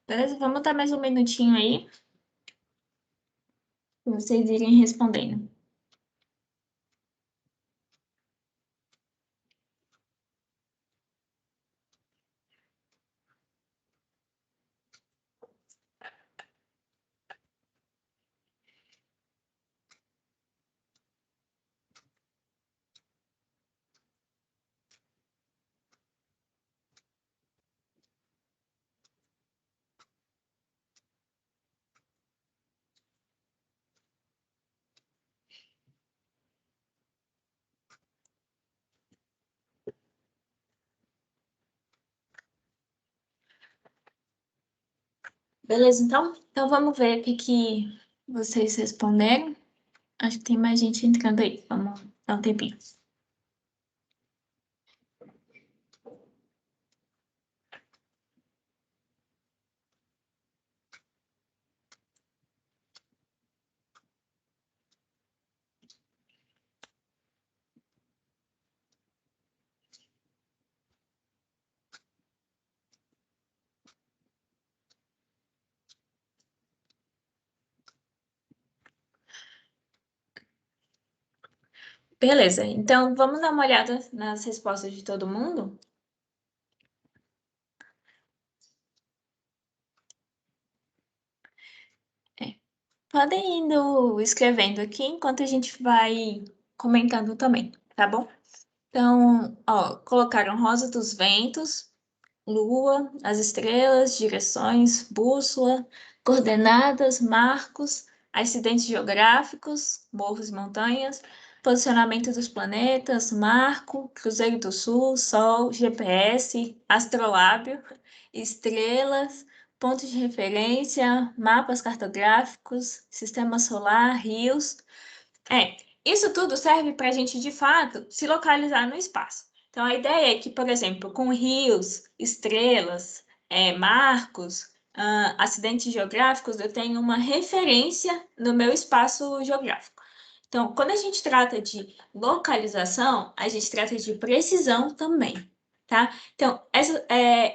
Beleza? Vamos dar mais um minutinho aí para vocês irem respondendo. Beleza, então? Então vamos ver o que Vocês responderam? Acho que tem mais gente entrando aí. Vamos dar um tempinho. Beleza, então vamos dar uma olhada nas respostas de todo mundo? Podem indo escrevendo aqui enquanto a gente vai comentando também, tá bom? Então, ó, colocaram Rosa dos Ventos, Lua, as estrelas, direções, bússola, coordenadas, marcos, acidentes geográficos, morros e montanhas, posicionamento dos planetas, marco, Cruzeiro do Sul, Sol, GPS, astrolábio, estrelas, pontos de referência, mapas cartográficos, sistema solar, rios. Isso tudo serve para a gente, de fato, se localizar no espaço. Então, a ideia é que, por exemplo, com rios, estrelas, marcos, acidentes geográficos, eu tenho uma referência no meu espaço geográfico. Então, quando a gente trata de localização, a gente trata de precisão também, tá? Então,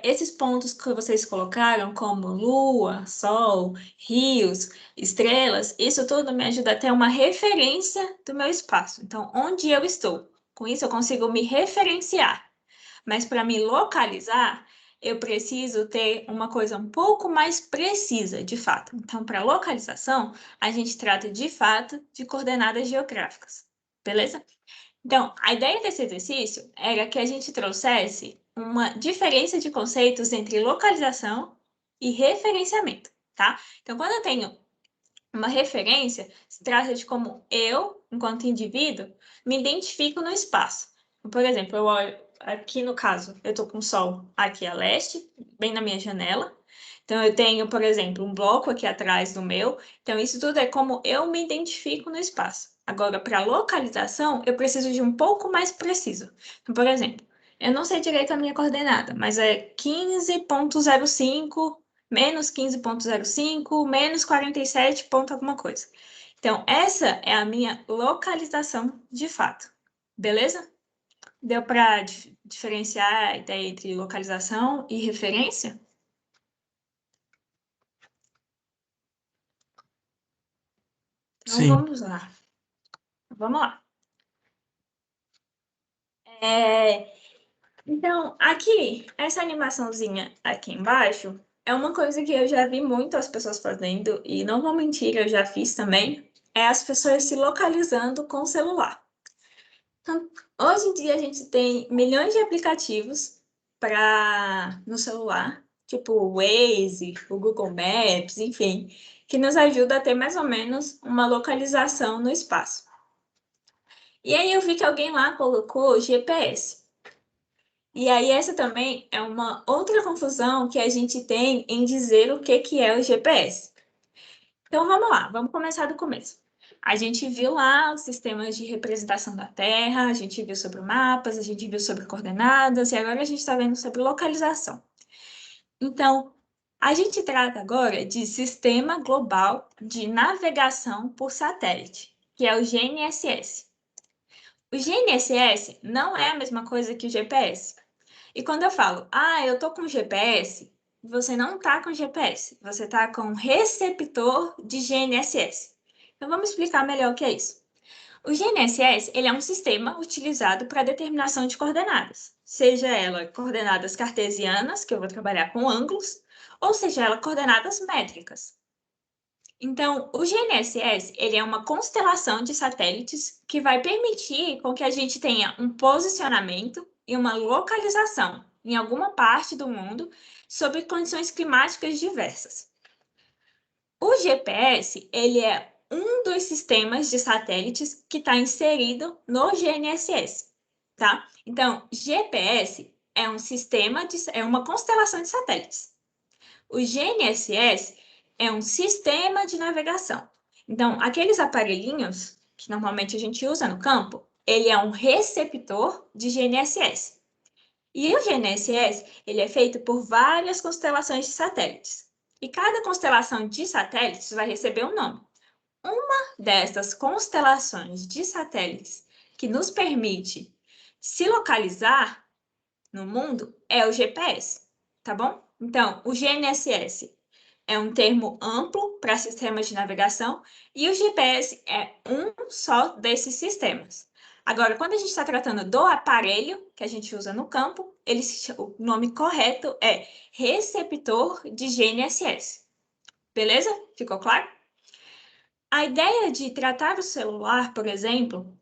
esses pontos que vocês colocaram, como lua, sol, rios, estrelas, isso tudo me ajuda a ter uma referência do meu espaço. Então, onde eu estou? Com isso, eu consigo me referenciar. Mas para me localizar, eu preciso ter uma coisa um pouco mais precisa, de fato. Então, para localização, a gente trata de fato de coordenadas geográficas. Beleza? Então, a ideia desse exercício era que a gente trouxesse uma diferença de conceitos entre localização e referenciamento, tá? Então, quando eu tenho uma referência, se trata de como eu, enquanto indivíduo, me identifico no espaço. Por exemplo, eu olho aqui no caso, eu estou com o sol aqui a leste, bem na minha janela. Então, eu tenho, por exemplo, um bloco aqui atrás do meu. Então, isso tudo é como eu me identifico no espaço. Agora, para localização, eu preciso de um pouco mais preciso. Então, por exemplo, eu não sei direito a minha coordenada, mas é 15,05 menos 15,05, menos 47 ponto alguma coisa. Então, essa é a minha localização de fato. Beleza? Deu para diferenciar a ideia entre localização e referência? Então, Sim. vamos lá. Vamos lá. É, Então, aqui, essa animaçãozinha aqui embaixo é uma coisa que eu já vi muito as pessoas fazendo, e não vou mentir, eu já fiz também, é as pessoas se localizando com o celular. Então, hoje em dia a gente tem milhões de aplicativos no celular, tipo o Waze, o Google Maps, enfim, que nos ajuda a ter mais ou menos uma localização no espaço. E aí eu vi que alguém lá colocou GPS. E aí, essa também é uma outra confusão que a gente tem em dizer o que é o GPS. Então, vamos lá, vamos começar do começo. A gente viu lá os sistemas de representação da Terra, a gente viu sobre mapas, a gente viu sobre coordenadas, e agora a gente está vendo sobre localização. Então, a gente trata agora de Sistema Global de Navegação por Satélite, que é o GNSS. O GNSS não é a mesma coisa que o GPS. E quando eu falo, eu tô com GPS, você não tá com GPS, você tá com receptor de GNSS. Então vamos explicar melhor o que é isso. O GNSS, ele é um sistema utilizado para determinação de coordenadas, seja ela coordenadas cartesianas, que eu vou trabalhar com ângulos, ou seja ela coordenadas métricas. Então, o GNSS, ele é uma constelação de satélites que vai permitir com que a gente tenha um posicionamento e uma localização em alguma parte do mundo sob condições climáticas diversas. O GPS, ele é um dos sistemas de satélites que está inserido no GNSS, tá? Então, GPS é um é uma constelação de satélites. O GNSS é um sistema de navegação. Então, aqueles aparelhinhos que normalmente a gente usa no campo, ele é um receptor de GNSS. E o GNSS, ele é feito por várias constelações de satélites. E cada constelação de satélites vai receber um nome. Uma dessas constelações de satélites que nos permite se localizar no mundo é o GPS, tá bom? Então, o GNSS é um termo amplo para sistemas de navegação e o GPS é um só desses sistemas. Agora, quando a gente está tratando do aparelho que a gente usa no campo, o nome correto é receptor de GNSS. Beleza? Ficou claro? A ideia de tratar o celular, por exemplo,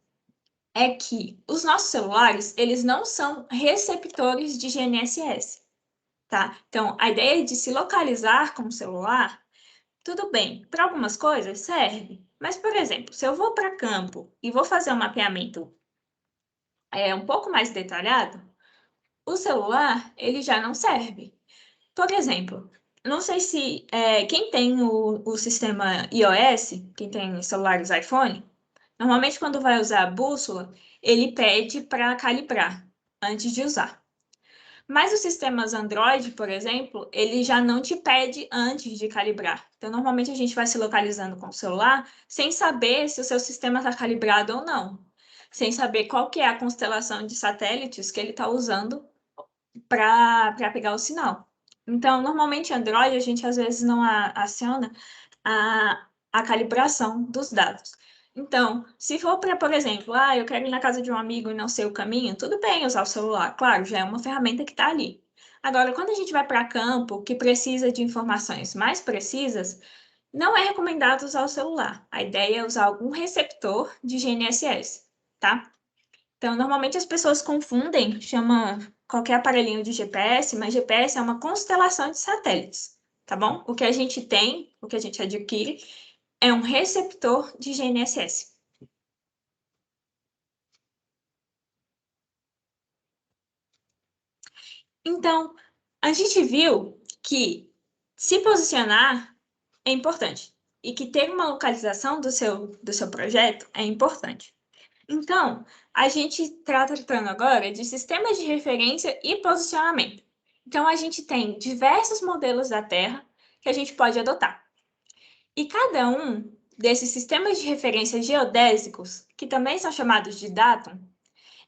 é que os nossos celulares, eles não são receptores de GNSS, tá? Então, a ideia de se localizar com o celular, tudo bem, para algumas coisas serve. Mas, por exemplo, se eu vou para campo e vou fazer um mapeamento um pouco mais detalhado, o celular, ele já não serve. Por exemplo, não sei se quem tem o sistema iOS, quem tem celulares iPhone, normalmente quando vai usar a bússola, ele pede para calibrar antes de usar. Mas os sistemas Android, por exemplo, ele já não te pede antes de calibrar. Então, normalmente a gente vai se localizando com o celular sem saber se o seu sistema está calibrado ou não, sem saber qual que é a constelação de satélites que ele está usando para pegar o sinal. Então, normalmente Android a gente às vezes não aciona a calibração dos dados. Então, se for para, por exemplo, eu quero ir na casa de um amigo e não sei o caminho, tudo bem usar o celular, claro, já é uma ferramenta que está ali. Agora, quando a gente vai para campo, que precisa de informações mais precisas, não é recomendado usar o celular. A ideia é usar algum receptor de GNSS, tá? Então, normalmente as pessoas confundem, chama qualquer aparelhinho de GPS, mas GPS é uma constelação de satélites, tá bom? O que a gente tem, o que a gente adquire, é um receptor de GNSS. Então, a gente viu que se posicionar é importante e que ter uma localização do seu projeto é importante. Então, a gente está tratando agora de sistemas de referência e posicionamento. Então, a gente tem diversos modelos da Terra que a gente pode adotar. E cada um desses sistemas de referência geodésicos, que também são chamados de datum,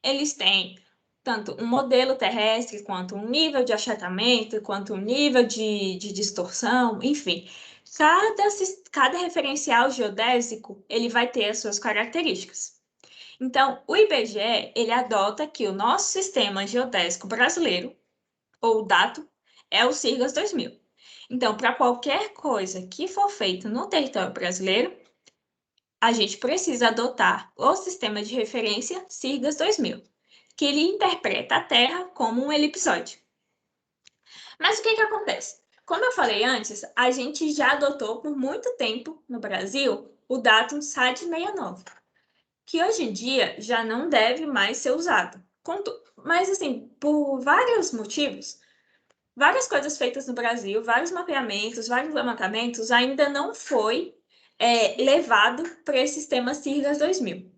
eles têm tanto um modelo terrestre, quanto um nível de achatamento, quanto um nível de distorção, enfim. Cada referencial geodésico, ele vai ter as suas características. Então, o IBGE, ele adota que o nosso sistema geodésico brasileiro, ou DATO, é o SIRGAS 2000. Então, para qualquer coisa que for feita no território brasileiro, a gente precisa adotar o sistema de referência SIRGAS 2000, que ele interpreta a Terra como um elipsoide. Mas o que acontece? Como eu falei antes, a gente já adotou por muito tempo no Brasil o datum SAD 69, que hoje em dia já não deve mais ser usado. Mas, assim, por vários motivos, várias coisas feitas no Brasil, vários mapeamentos, vários levantamentos, ainda não foi levado para esse sistema SIRGAS 2000.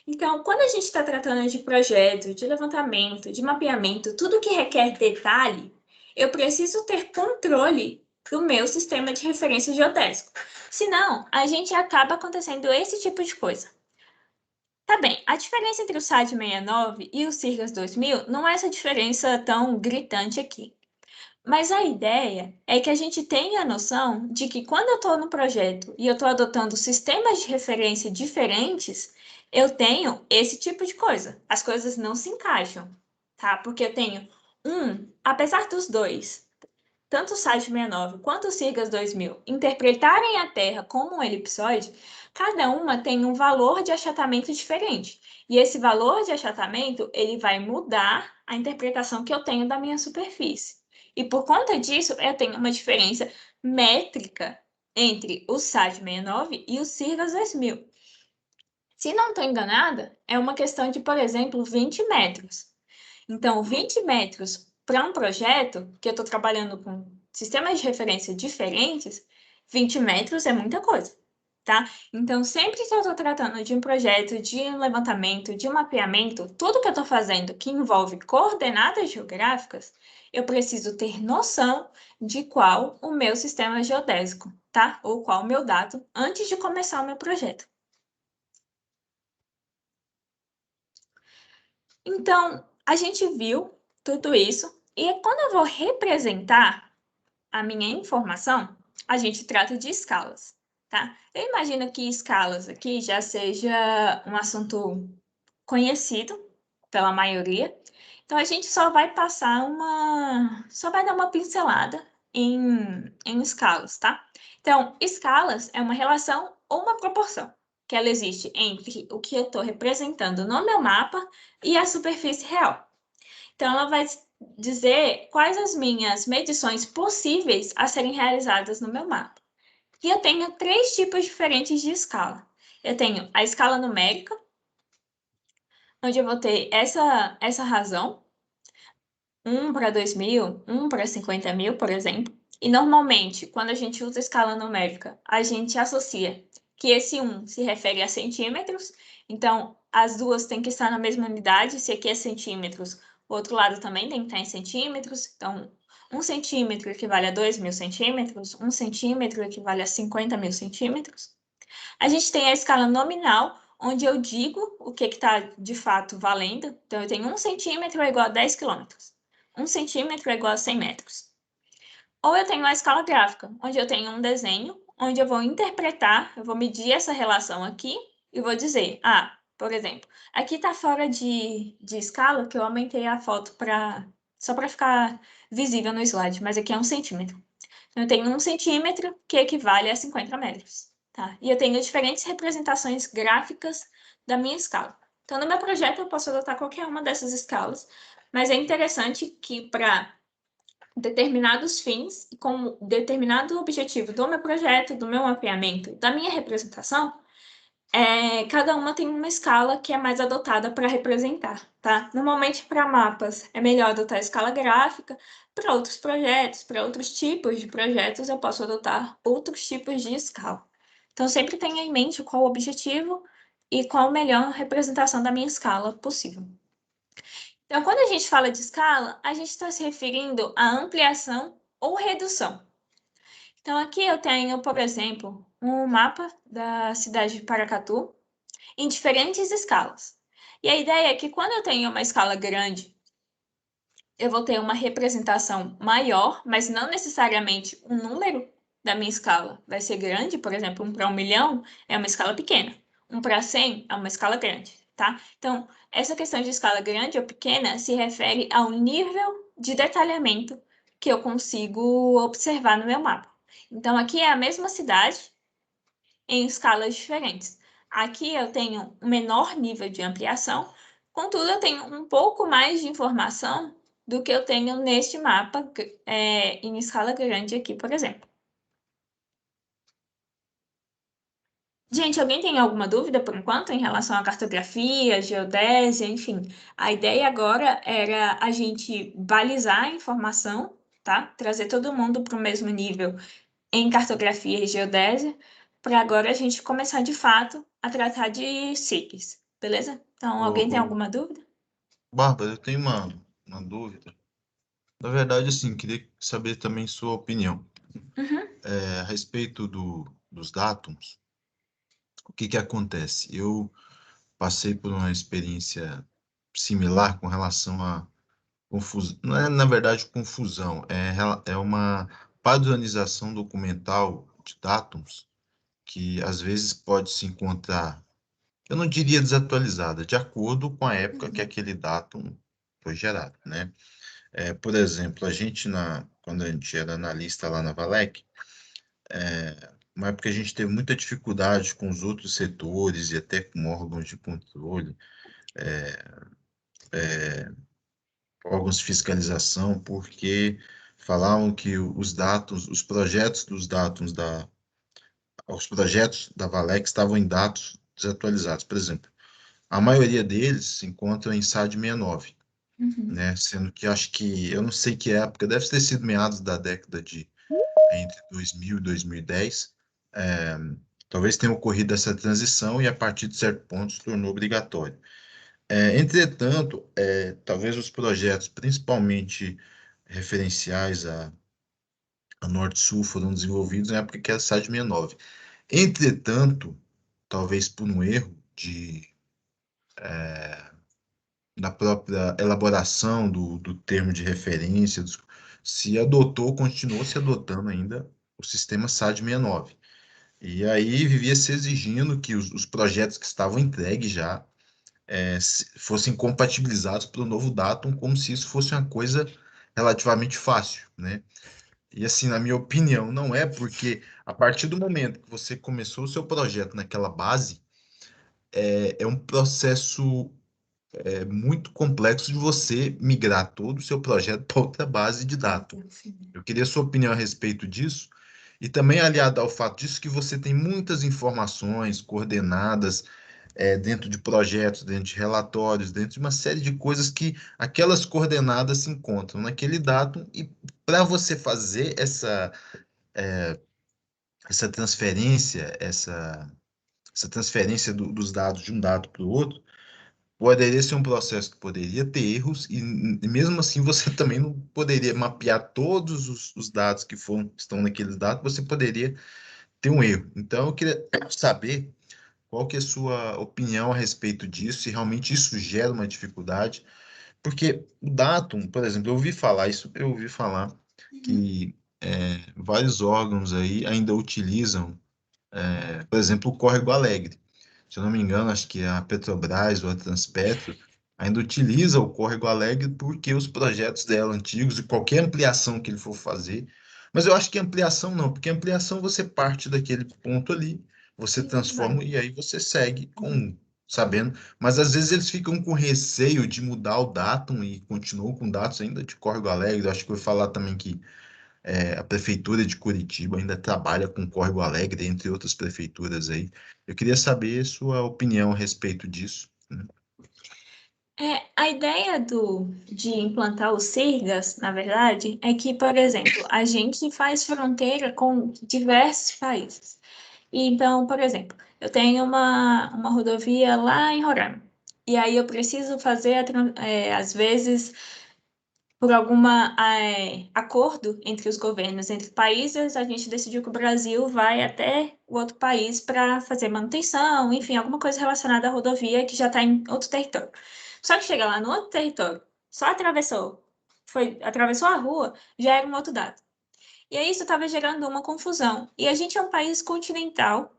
Então, quando a gente está tratando de projeto, de levantamento, de mapeamento, tudo que requer detalhe, eu preciso ter controle do meu sistema de referência geodésico. Senão, a gente acaba acontecendo esse tipo de coisa. Tá bem, a diferença entre o SAD 69 e o SIRGAS 2000 não é essa diferença tão gritante aqui. Mas a ideia é que a gente tenha a noção de que quando eu estou no projeto e eu estou adotando sistemas de referência diferentes, eu tenho esse tipo de coisa. As coisas não se encaixam, tá? Porque eu tenho apesar dos dois, tanto o SAT 69 quanto o SIRGAS 2000, interpretarem a Terra como um elipsoide, cada uma tem um valor de achatamento diferente. E esse valor de achatamento, ele vai mudar a interpretação que eu tenho da minha superfície. E por conta disso, eu tenho uma diferença métrica entre o SAT 69 e o SIRGAS 2000. Se não estou enganada, é uma questão de, por exemplo, 20 metros. Então, 20 metros para um projeto, que eu estou trabalhando com sistemas de referência diferentes, 20 metros é muita coisa. tá? Então, sempre que eu estou tratando de um projeto, de um levantamento, de um mapeamento, tudo que eu estou fazendo que envolve coordenadas geográficas, eu preciso ter noção de qual o meu sistema geodésico, tá? Ou qual o meu dado, antes de começar o meu projeto. Então, a gente viu tudo isso, e quando eu vou representar a minha informação, a gente trata de escalas, tá? Eu imagino que escalas aqui já seja um assunto conhecido pela maioria. Então, a gente só vai só vai dar uma pincelada em escalas, tá? Então, escalas é uma relação ou uma proporção que ela existe entre o que eu estou representando no meu mapa e a superfície real. Então, ela vai dizer quais as minhas medições possíveis a serem realizadas no meu mapa. E eu tenho três tipos diferentes de escala. Eu tenho a escala numérica, onde eu vou ter essa razão, 1 para 2.000, 1 para 50.000, por exemplo. E normalmente, quando a gente usa escala numérica, a gente associa que esse 1 se refere a centímetros, então as duas têm que estar na mesma unidade, se aqui é centímetros, o outro lado também tem que estar em centímetros, então 1 centímetro equivale a 2.000 centímetros, 1 centímetro equivale a 50.000 centímetros. A gente tem a escala nominal, onde eu digo o que está de fato valendo. Então, eu tenho 1 centímetro é igual a 10 quilômetros. 1 centímetro é igual a 100 metros. Ou eu tenho a escala gráfica, onde eu tenho um desenho, onde eu vou interpretar, eu vou medir essa relação aqui e vou dizer, por exemplo, aqui está fora de escala, que eu aumentei a foto só para ficar visível no slide, mas aqui é 1 centímetro. Então, eu tenho 1 centímetro, que equivale a 50 metros. Tá? E eu tenho diferentes representações gráficas da minha escala. Então, no meu projeto, eu posso adotar qualquer uma dessas escalas, mas é interessante que para determinados fins e com determinado objetivo do meu projeto, do meu mapeamento, da minha representação, cada uma tem uma escala que é mais adotada para representar, tá? Normalmente, para mapas, é melhor adotar a escala gráfica. Para outros projetos, para outros tipos de projetos, eu posso adotar outros tipos de escala. Então, sempre tenha em mente qual o objetivo e qual a melhor representação da minha escala possível. Então, quando a gente fala de escala, a gente está se referindo à ampliação ou redução. Então, aqui eu tenho, por exemplo, um mapa da cidade de Paracatu, em diferentes escalas. E a ideia é que quando eu tenho uma escala grande, eu vou ter uma representação maior, mas não necessariamente o número da minha escala vai ser grande. Por exemplo, 1 para 1 milhão é uma escala pequena. 1 para 100 é uma escala grande, tá? Então, essa questão de escala grande ou pequena se refere ao nível de detalhamento que eu consigo observar no meu mapa. Então, aqui é a mesma cidade, em escalas diferentes. Aqui eu tenho um menor nível de ampliação, contudo, eu tenho um pouco mais de informação do que eu tenho neste mapa em escala grande aqui, por exemplo. Gente, alguém tem alguma dúvida por enquanto em relação à cartografia, geodésia, enfim? A ideia agora era a gente balizar a informação, tá? Trazer todo mundo para o mesmo nível em cartografia e geodésia, para agora a gente começar de fato a tratar de SICs, beleza? Então, alguém tem alguma dúvida? Bárbara, eu tenho uma dúvida. Na verdade, assim, queria saber também sua opinião. Uhum. A respeito dos datums, o que que acontece? Eu passei por uma experiência similar com relação a confusão. Não é, na verdade, confusão. É uma padronização documental de datums que, às vezes, pode se encontrar, eu não diria desatualizada, de acordo com a época que aquele datum foi gerado, né? Por exemplo, quando a gente era analista lá na Valec, uma época a gente teve muita dificuldade com os outros setores e até com órgãos de controle, órgãos de fiscalização, porque falavam que os projetos dos datums os projetos da Valec estavam em dados desatualizados. Por exemplo, a maioria deles se encontram em SAD 69, Uhum. né? Sendo que acho que, eu não sei que época, deve ter sido meados da década de entre 2000 e 2010, Talvez tenha ocorrido essa transição e, a partir de certo ponto, se tornou obrigatório. Entretanto, talvez os projetos, principalmente referenciais a Norte-Sul, foram desenvolvidos na época que era SAD 69. Entretanto, talvez por um erro da própria elaboração do termo de referência, se adotou, continuou se adotando ainda o sistema SAD 69. E aí vivia se exigindo que os projetos que estavam entregues já fossem compatibilizados para o novo datum, como se isso fosse uma coisa relativamente fácil, né? E assim, na minha opinião, não é, porque a partir do momento que você começou o seu projeto naquela base, é um processo muito complexo de você migrar todo o seu projeto para outra base de dados. Eu queria a sua opinião a respeito disso, e também aliado ao fato disso que você tem muitas informações coordenadas dentro de projetos, dentro de relatórios, dentro de uma série de coisas que aquelas coordenadas se encontram naquele datum, e para você fazer essa transferência, essa transferência dos dados de um dado para o outro, poderia ser um processo que poderia ter erros, e mesmo assim você também não poderia mapear todos os dados estão naqueles dados, você poderia ter um erro. Então, eu queria saber qual que é a sua opinião a respeito disso, se realmente isso gera uma dificuldade, porque o datum, por exemplo, eu ouvi falar que vários órgãos aí ainda utilizam, por exemplo, o Córrego Alegre. Se eu não me engano, acho que a Petrobras ou a Transpetro ainda utiliza o Córrego Alegre porque os projetos dela antigos e qualquer ampliação que ele for fazer, mas eu acho que ampliação não, porque ampliação você parte daquele ponto ali, você transforma e aí você segue sabendo, mas às vezes eles ficam com receio de mudar o datum e continuam com dados ainda de Córrego Alegre. Eu acho que eu vou falar também que a Prefeitura de Curitiba ainda trabalha com Córrego Alegre, entre outras prefeituras aí. Eu queria saber sua opinião a respeito disso, né? A ideia de implantar o SIRGAS, na verdade, é que, por exemplo, a gente faz fronteira com diversos países. Então, por exemplo, eu tenho uma rodovia lá em Roraima. E aí eu preciso fazer, às vezes, por algum acordo entre os governos, entre países, a gente decidiu que o Brasil vai até o outro país para fazer manutenção, enfim, alguma coisa relacionada à rodovia que já está em outro território. Só que chega lá no outro território, só atravessou a rua, já era um outro dado. E aí isso estava gerando uma confusão. E a gente é um país continental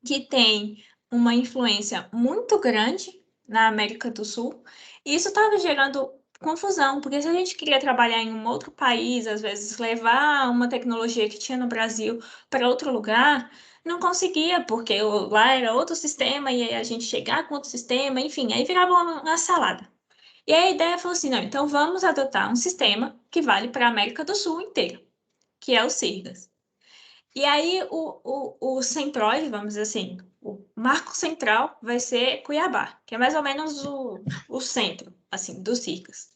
que tem uma influência muito grande na América do Sul, e isso estava gerando confusão, porque se a gente queria trabalhar em um outro país, às vezes levar uma tecnologia que tinha no Brasil para outro lugar, não conseguia, porque lá era outro sistema, e aí a gente chegar com outro sistema, enfim, aí virava uma salada. E aí a ideia falou assim, não, então vamos adotar um sistema que vale para a América do Sul inteira, que é o SIRGAS. E aí o centroide, vamos dizer assim, o marco central vai ser Cuiabá, que é mais ou menos o centro, assim, dos circos.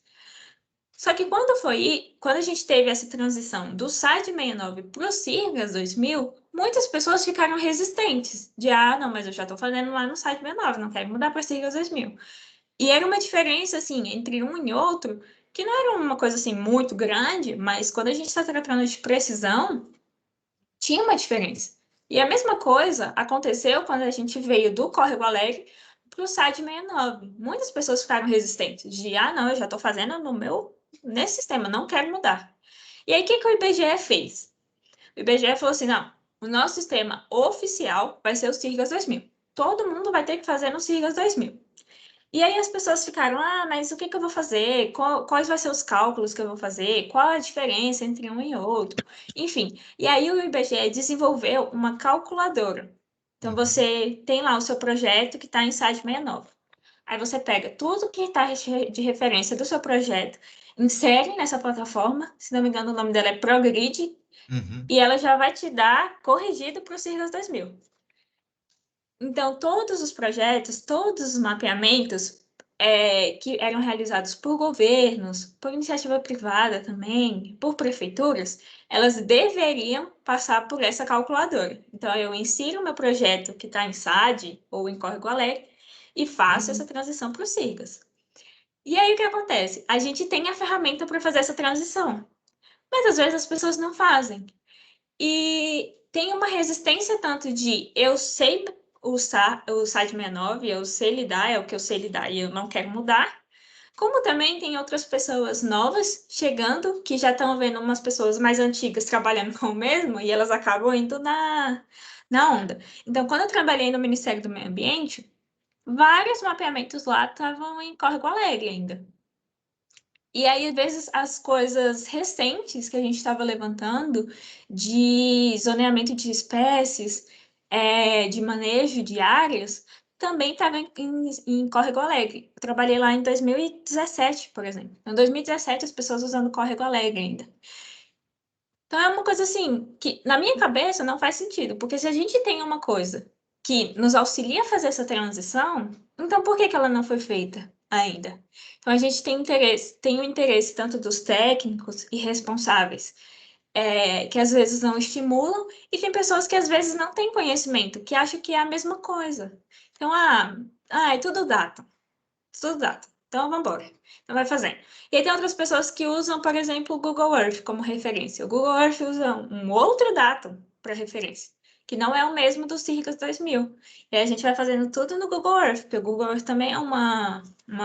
Só que quando a gente teve essa transição do SAD 69 para o Cirgas 2000, muitas pessoas ficaram resistentes, não, mas eu já estou fazendo lá no SAD 69, não quero mudar para o Cirgas 2000. E era uma diferença, assim, entre um e outro, que não era uma coisa, assim, muito grande, mas quando a gente está tratando de precisão, tinha uma diferença. E a mesma coisa aconteceu quando a gente veio do Córrego Alegre para o SAD 69. Muitas pessoas ficaram resistentes não, eu já estou fazendo nesse sistema, não quero mudar. E aí, o que que o IBGE fez? O IBGE falou assim, não, o nosso sistema oficial vai ser o SIRGAS 2000. Todo mundo vai ter que fazer no SIRGAS 2000. E aí as pessoas ficaram, mas o que que eu vou fazer? Quais vão ser os cálculos que eu vou fazer? Qual a diferença entre um e outro? Enfim, e aí o IBGE desenvolveu uma calculadora. Então Uhum. você tem lá o seu projeto que está em site 69. Aí você pega tudo que está de referência do seu projeto, insere nessa plataforma, se não me engano o nome dela é ProGrid, Uhum. e ela já vai te dar corrigido para o Cirrus 2000. Então, todos os projetos, todos os mapeamentos, que eram realizados por governos, por iniciativa privada também, por prefeituras, elas deveriam passar por essa calculadora. Então, eu insiro meu projeto que está em SAD ou em Córrego Alegre e faço essa transição para o SIGAS. E aí, o que acontece? A gente tem a ferramenta para fazer essa transição, mas às vezes as pessoas não fazem. E tem uma resistência tanto de eu sei usar o site 69, eu sei lidar, é o que eu sei lidar e eu não quero mudar, como também tem outras pessoas novas chegando que já estão vendo umas pessoas mais antigas trabalhando com o mesmo e elas acabam indo na onda. Então, quando eu trabalhei no Ministério do Meio Ambiente, vários mapeamentos lá estavam em Córrego Alegre ainda. E aí, às vezes, as coisas recentes que a gente estava levantando de zoneamento de espécies, de manejo de áreas, também estava em Córrego Alegre. Eu trabalhei lá em 2017, por exemplo. Em 2017, as pessoas usando Córrego Alegre ainda. Então, é uma coisa assim, que na minha cabeça não faz sentido, porque se a gente tem uma coisa que nos auxilia a fazer essa transição, então por que que ela não foi feita ainda? Então, a gente tem o interesse tanto dos técnicos e responsáveis, que às vezes não estimulam, e tem pessoas que às vezes não têm conhecimento, que acham que é a mesma coisa. Então, é tudo data. Tudo data. Então, vamos embora. Então, vai fazendo. E aí tem outras pessoas que usam, por exemplo, o Google Earth como referência. O Google Earth usa um outro datum para referência, que não é o mesmo do Circus 2000. E aí a gente vai fazendo tudo no Google Earth, porque o Google Earth também é uma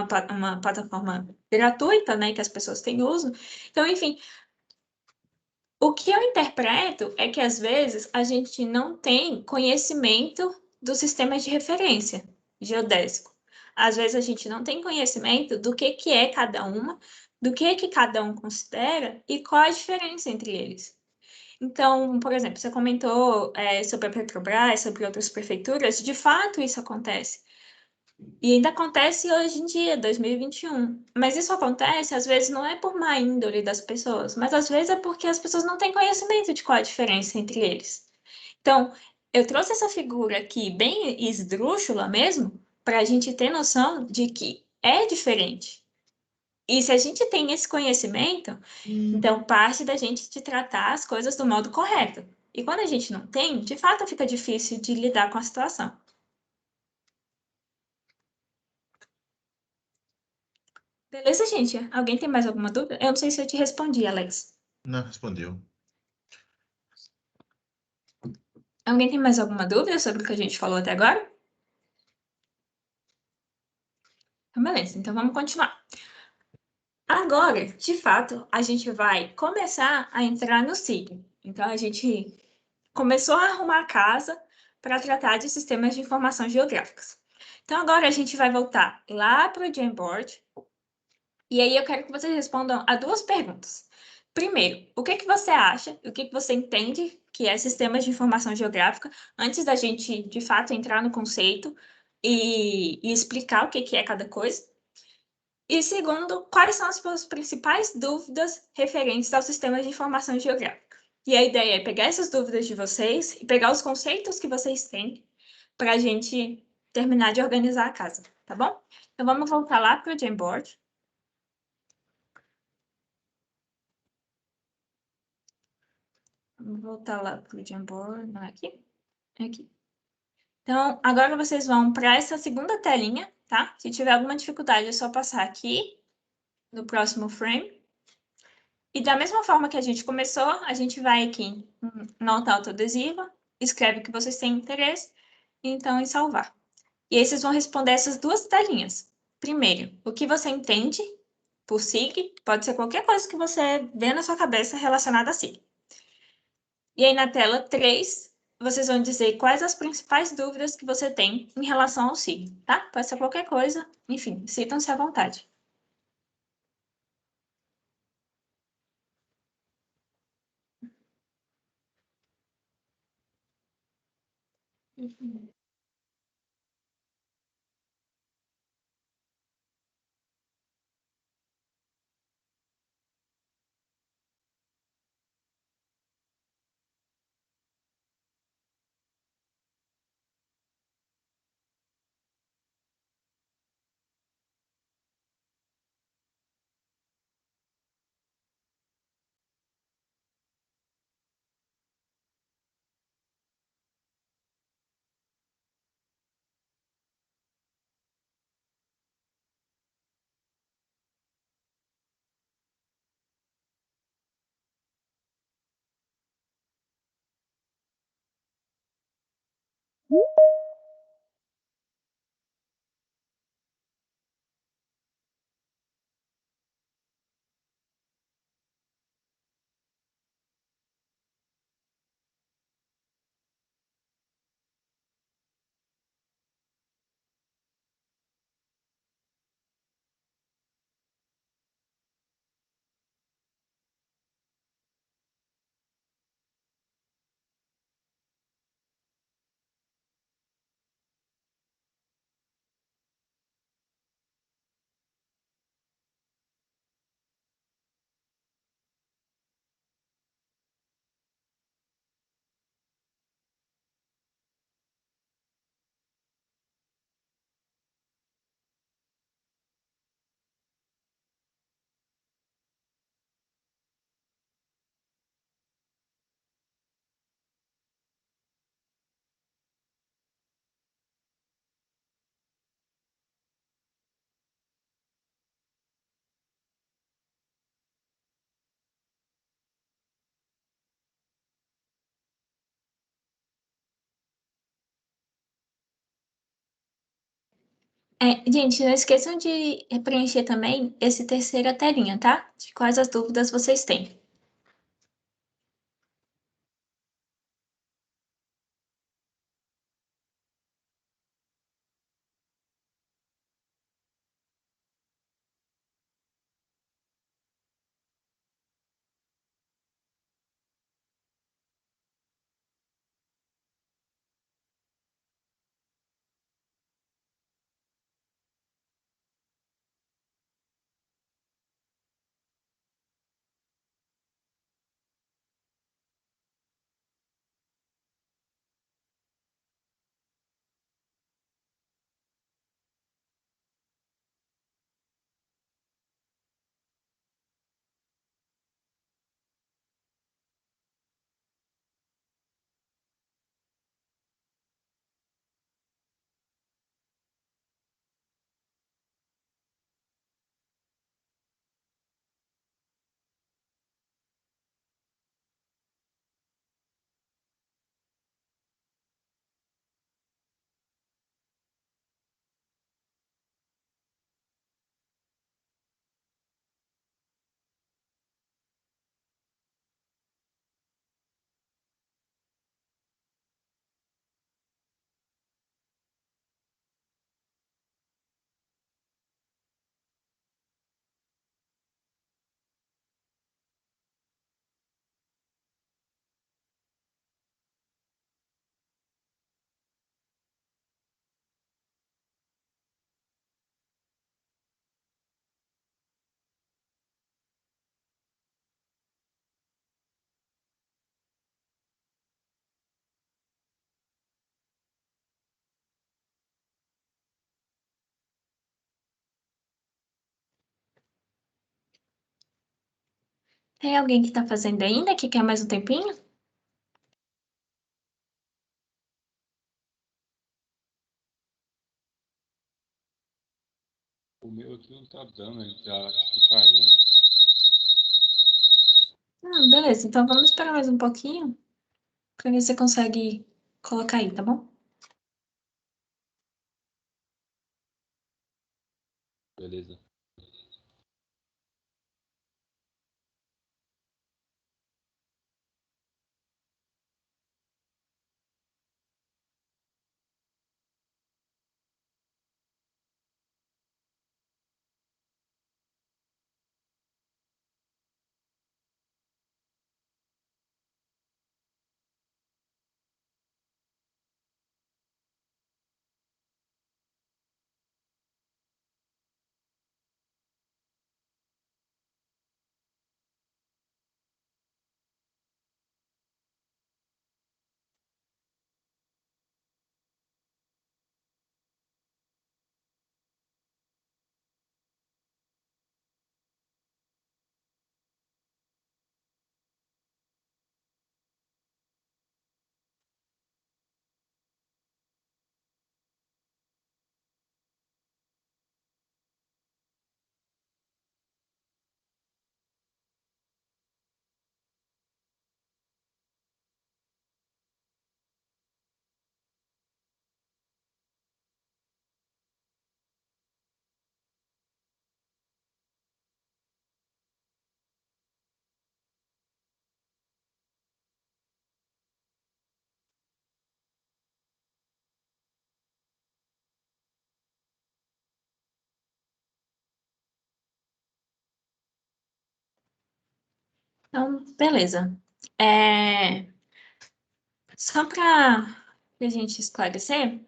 plataforma gratuita, né, que as pessoas têm uso. Então, enfim, o que eu interpreto é que às vezes a gente não tem conhecimento dos sistemas de referência geodésico. Às vezes a gente não tem conhecimento do que é cada uma, do que cada um considera e qual a diferença entre eles. Então, por exemplo, você comentou, sobre a Petrobras, sobre outras prefeituras, de fato isso acontece. E ainda acontece hoje em dia, 2021. Mas isso acontece, às vezes, não é por má índole das pessoas, mas às vezes é porque as pessoas não têm conhecimento de qual a diferença entre eles. Então, eu trouxe essa figura aqui, bem esdrúxula mesmo, para a gente ter noção de que é diferente. E se a gente tem esse conhecimento, então parte da gente de tratar as coisas do modo correto. E quando a gente não tem, de fato fica difícil de lidar com a situação. Beleza, gente? Alguém tem mais alguma dúvida? Eu não sei se eu te respondi, Alex. Não, respondeu. Alguém tem mais alguma dúvida sobre o que a gente falou até agora? Então, beleza, então vamos continuar. Agora, de fato, a gente vai começar a entrar no signo. Então, a gente começou a arrumar a casa para tratar de sistemas de informação geográficas. Então, agora a gente vai voltar lá para o Jamboard. E aí eu quero que vocês respondam a duas perguntas. Primeiro, o que que você acha, o que que você entende que é sistemas de informação geográfica, antes da gente, de fato, entrar no conceito e explicar o que que é cada coisa. E segundo, quais são as suas principais dúvidas referentes aos sistemas de informação geográfica? E a ideia é pegar essas dúvidas de vocês e pegar os conceitos que vocês têm para a gente terminar de organizar a casa, tá bom? Então vamos voltar lá para o Jamboard. Vamos voltar lá para o Jamboard, não é aqui? É aqui. Então, agora vocês vão para essa segunda telinha, tá? Se tiver alguma dificuldade, é só passar aqui no próximo frame. E da mesma forma que a gente começou, a gente vai aqui em nota autoadesiva, escreve o que vocês têm interesse, e então em salvar. E aí vocês vão responder essas duas telinhas. Primeiro, o que você entende por SIG, pode ser qualquer coisa que você vê na sua cabeça relacionada a SIG. E aí na tela 3, vocês vão dizer quais as principais dúvidas que você tem em relação ao SIG, tá? Pode ser qualquer coisa, enfim, sintam-se à vontade. Gente, não esqueçam de preencher também esse terceira telinha, tá? De quais as dúvidas vocês têm. Tem alguém que está fazendo ainda, que quer mais um tempinho? O meu aqui não tá dando, ele tá tipo caindo. Beleza, então vamos esperar mais um pouquinho para ver se você consegue colocar aí, tá bom? Beleza. Então, beleza. Só para a gente esclarecer,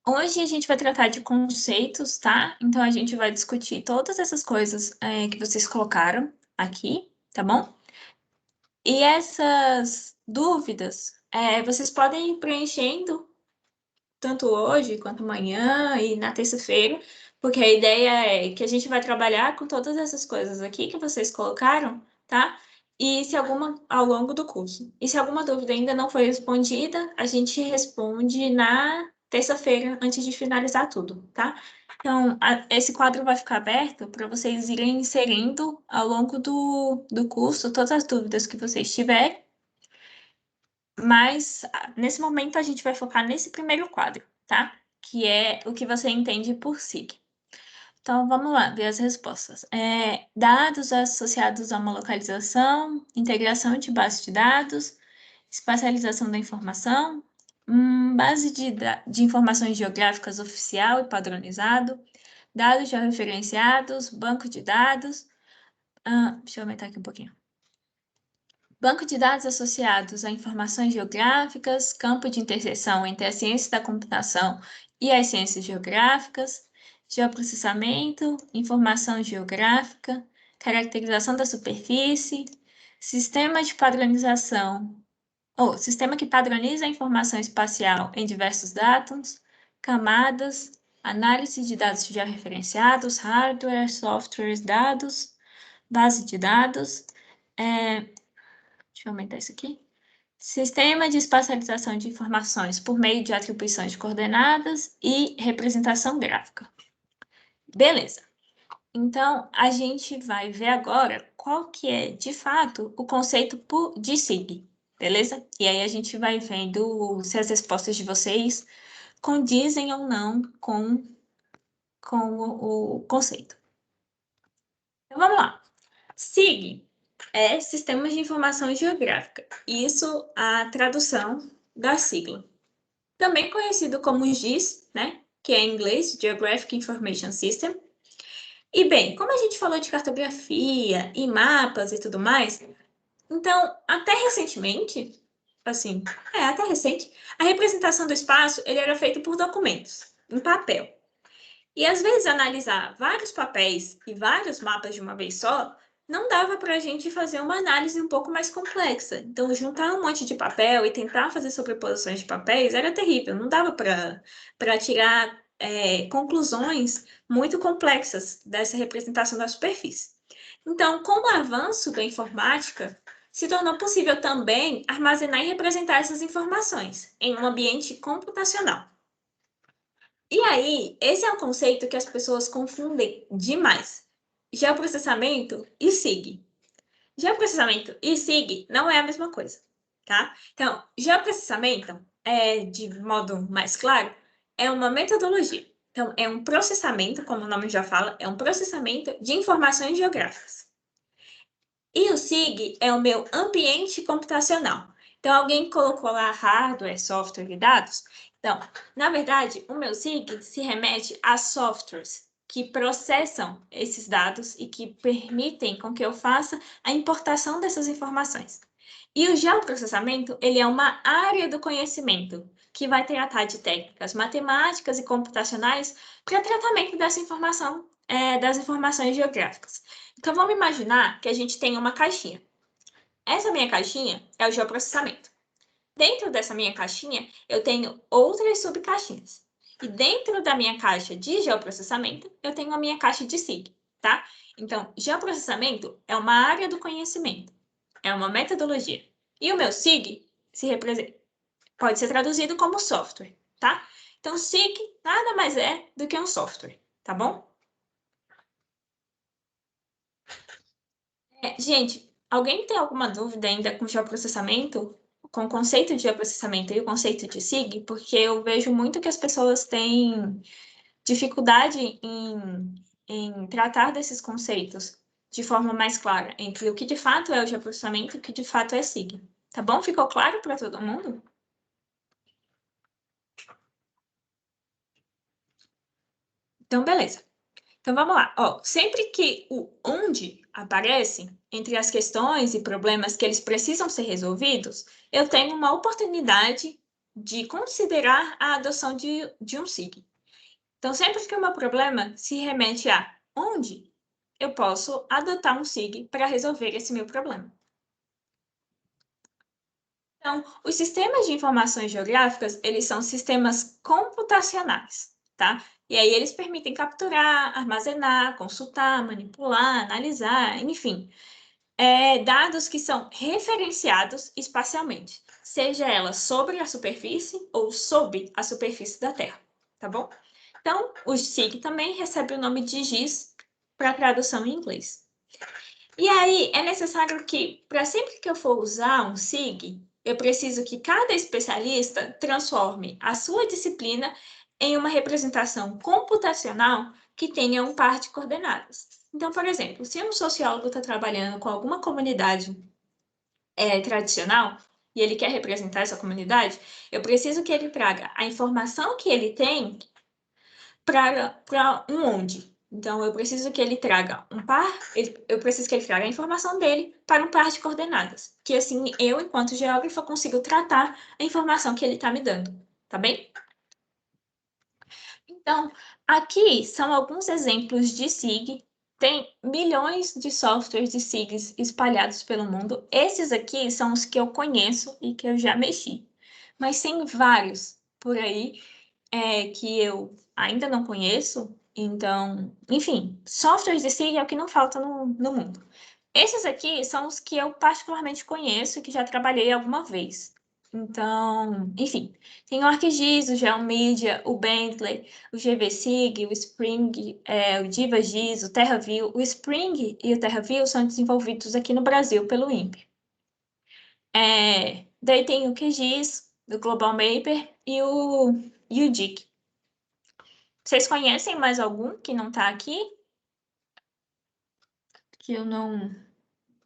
hoje a gente vai tratar de conceitos, tá? Então, a gente vai discutir todas essas coisas que vocês colocaram aqui, tá bom? E essas dúvidas, vocês podem ir preenchendo tanto hoje quanto amanhã e na terça-feira, porque a ideia é que a gente vai trabalhar com todas essas coisas aqui que vocês colocaram, tá? E se alguma ao longo do curso. E se alguma dúvida ainda não foi respondida, a gente responde na terça-feira antes de finalizar tudo, tá? Então, esse quadro vai ficar aberto para vocês irem inserindo ao longo do curso todas as dúvidas que vocês tiverem. Mas, nesse momento, a gente vai focar nesse primeiro quadro, tá? Que é o que você entende por SIG. Então, vamos lá, ver as respostas. Dados associados a uma localização, integração de base de dados, espacialização da informação, base de informações geográficas oficial e padronizado, dados georreferenciados, banco de dados. Deixa eu aumentar aqui um pouquinho. Banco de dados associados a informações geográficas, campo de interseção entre a ciência da computação e as ciências geográficas, geoprocessamento, informação geográfica, caracterização da superfície, sistema de padronização, ou sistema que padroniza a informação espacial em diversos dados, camadas, análise de dados georreferenciados, hardware, softwares, dados, base de dados, deixa eu aumentar isso aqui. Sistema de espacialização de informações por meio de atribuições de coordenadas e representação gráfica. Beleza. Então, a gente vai ver agora qual que é, de fato, o conceito de SIG, beleza? E aí a gente vai vendo se as respostas de vocês condizem ou não com o conceito. Então, vamos lá. SIG é Sistemas de Informação Geográfica. Isso, a tradução da sigla. Também conhecido como GIS, né? Que é em inglês, Geographic Information System. E bem, como a gente falou de cartografia e mapas e tudo mais, então, até recentemente, assim, até recente, a representação do espaço ele era feita por documentos, em papel. E às vezes analisar vários papéis e vários mapas de uma vez só não dava para a gente fazer uma análise um pouco mais complexa. Então, juntar um monte de papel e tentar fazer sobreposições de papéis era terrível, não dava para tirar conclusões muito complexas dessa representação da superfície. Então, com o avanço da informática, se tornou possível também armazenar e representar essas informações em um ambiente computacional. E aí, esse é um conceito que as pessoas confundem demais. Geoprocessamento e SIG. Geoprocessamento e SIG não é a mesma coisa, tá? Então, geoprocessamento, de modo mais claro, é uma metodologia. Então, é um processamento, como o nome já fala, é um processamento de informações geográficas. E o SIG é o meu ambiente computacional. Então, alguém colocou lá hardware, software e dados. Então, na verdade, o meu SIG se remete a softwares que processam esses dados e que permitem com que eu faça a importação dessas informações. E o geoprocessamento, ele é uma área do conhecimento que vai tratar de técnicas matemáticas e computacionais para tratamento dessa informação, das informações geográficas. Então, vamos imaginar que a gente tem uma caixinha. Essa minha caixinha é o geoprocessamento. Dentro dessa minha caixinha, eu tenho outras subcaixinhas. E dentro da minha caixa de geoprocessamento, eu tenho a minha caixa de SIG, tá? Então, geoprocessamento é uma área do conhecimento, é uma metodologia. E o meu SIG pode ser traduzido como software, tá? Então, SIG nada mais é do que um software, tá bom? Gente, alguém tem alguma dúvida ainda com geoprocessamento? Com o conceito de geoprocessamento e o conceito de SIG? Porque eu vejo muito que as pessoas têm dificuldade em tratar desses conceitos de forma mais clara, entre o que de fato é o geoprocessamento e o que de fato é SIG. Tá bom? Ficou claro para todo mundo? Então, beleza. Então, vamos lá. Ó, sempre que o onde aparece entre as questões e problemas que eles precisam ser resolvidos, eu tenho uma oportunidade de considerar a adoção de um SIG. Então, sempre que o meu problema se remete a onde, eu posso adotar um SIG para resolver esse meu problema. Então, os sistemas de informações geográficas, eles são sistemas computacionais, tá? E aí eles permitem capturar, armazenar, consultar, manipular, analisar, enfim, dados que são referenciados espacialmente, seja ela sobre a superfície ou sob a superfície da Terra, tá bom? Então, o SIG também recebe o nome de GIS para tradução em inglês. E aí, é necessário que, para sempre que eu for usar um SIG, eu preciso que cada especialista transforme a sua disciplina em uma representação computacional que tenha um par de coordenadas. Então, por exemplo, se um sociólogo está trabalhando com alguma comunidade tradicional e ele quer representar essa comunidade, eu preciso que ele traga a informação que ele tem para um onde. Então, eu preciso que ele traga um par, eu preciso que ele traga a informação dele para um par de coordenadas, que assim eu, enquanto geógrafa, consigo tratar a informação que ele está me dando, tá bem? Então, aqui são alguns exemplos de SIG. Tem milhões de softwares de SIGs espalhados pelo mundo. Esses aqui são os que eu conheço e que eu já mexi. Mas tem vários por aí que eu ainda não conheço. Então, enfim, softwares de SIG é o que não falta no mundo. Esses aqui são os que eu particularmente conheço e que já trabalhei alguma vez. Então, enfim, tem o ArcGIS, o GeoMedia, o Bentley, o GVSIG, o Spring, o DivaGIS, o TerraView. O Spring e o TerraView são desenvolvidos aqui no Brasil pelo INPE. Daí tem o QGIS, do Global Mapper, e o DIC. Vocês conhecem mais algum que não está aqui? Que eu não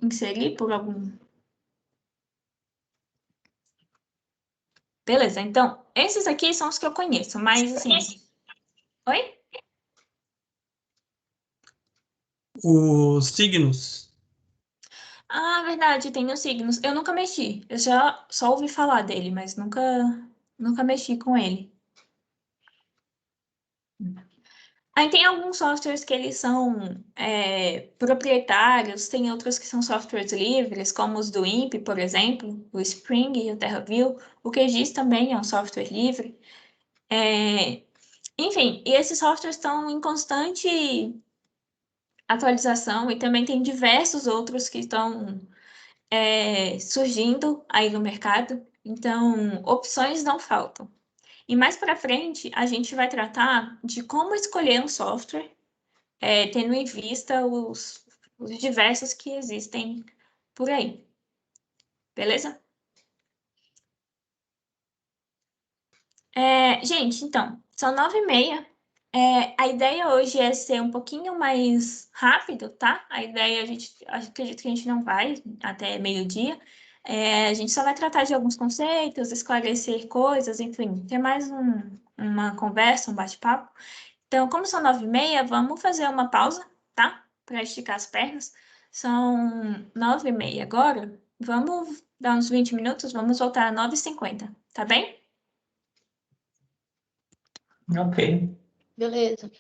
inseri por algum... Beleza, então, esses aqui são os que eu conheço, mas assim... Oi? Os signos. Ah, verdade, tem os signos. Eu nunca mexi. Eu já só ouvi falar dele, mas nunca mexi com ele. Aí tem alguns softwares que eles são proprietários, tem outros que são softwares livres, como os do INPE, por exemplo, o Spring e o TerraView. O QGIS também é um software livre. Enfim, e esses softwares estão em constante atualização e também tem diversos outros que estão surgindo aí no mercado. Então, opções não faltam. E mais para frente, a gente vai tratar de como escolher um software, tendo em vista os diversos que existem por aí. Beleza? Gente, então, são 9h30. A ideia hoje é ser um pouquinho mais rápido, tá? A ideia, acredito que a gente não vai até meio-dia. A gente só vai tratar de alguns conceitos, esclarecer coisas, enfim, ter mais uma conversa, um bate-papo. Então, como são 9h30, vamos fazer uma pausa, tá? Para esticar as pernas. São 9h30 agora. Vamos dar uns 20 minutos, vamos voltar a 9h50, tá bem? Ok. Beleza.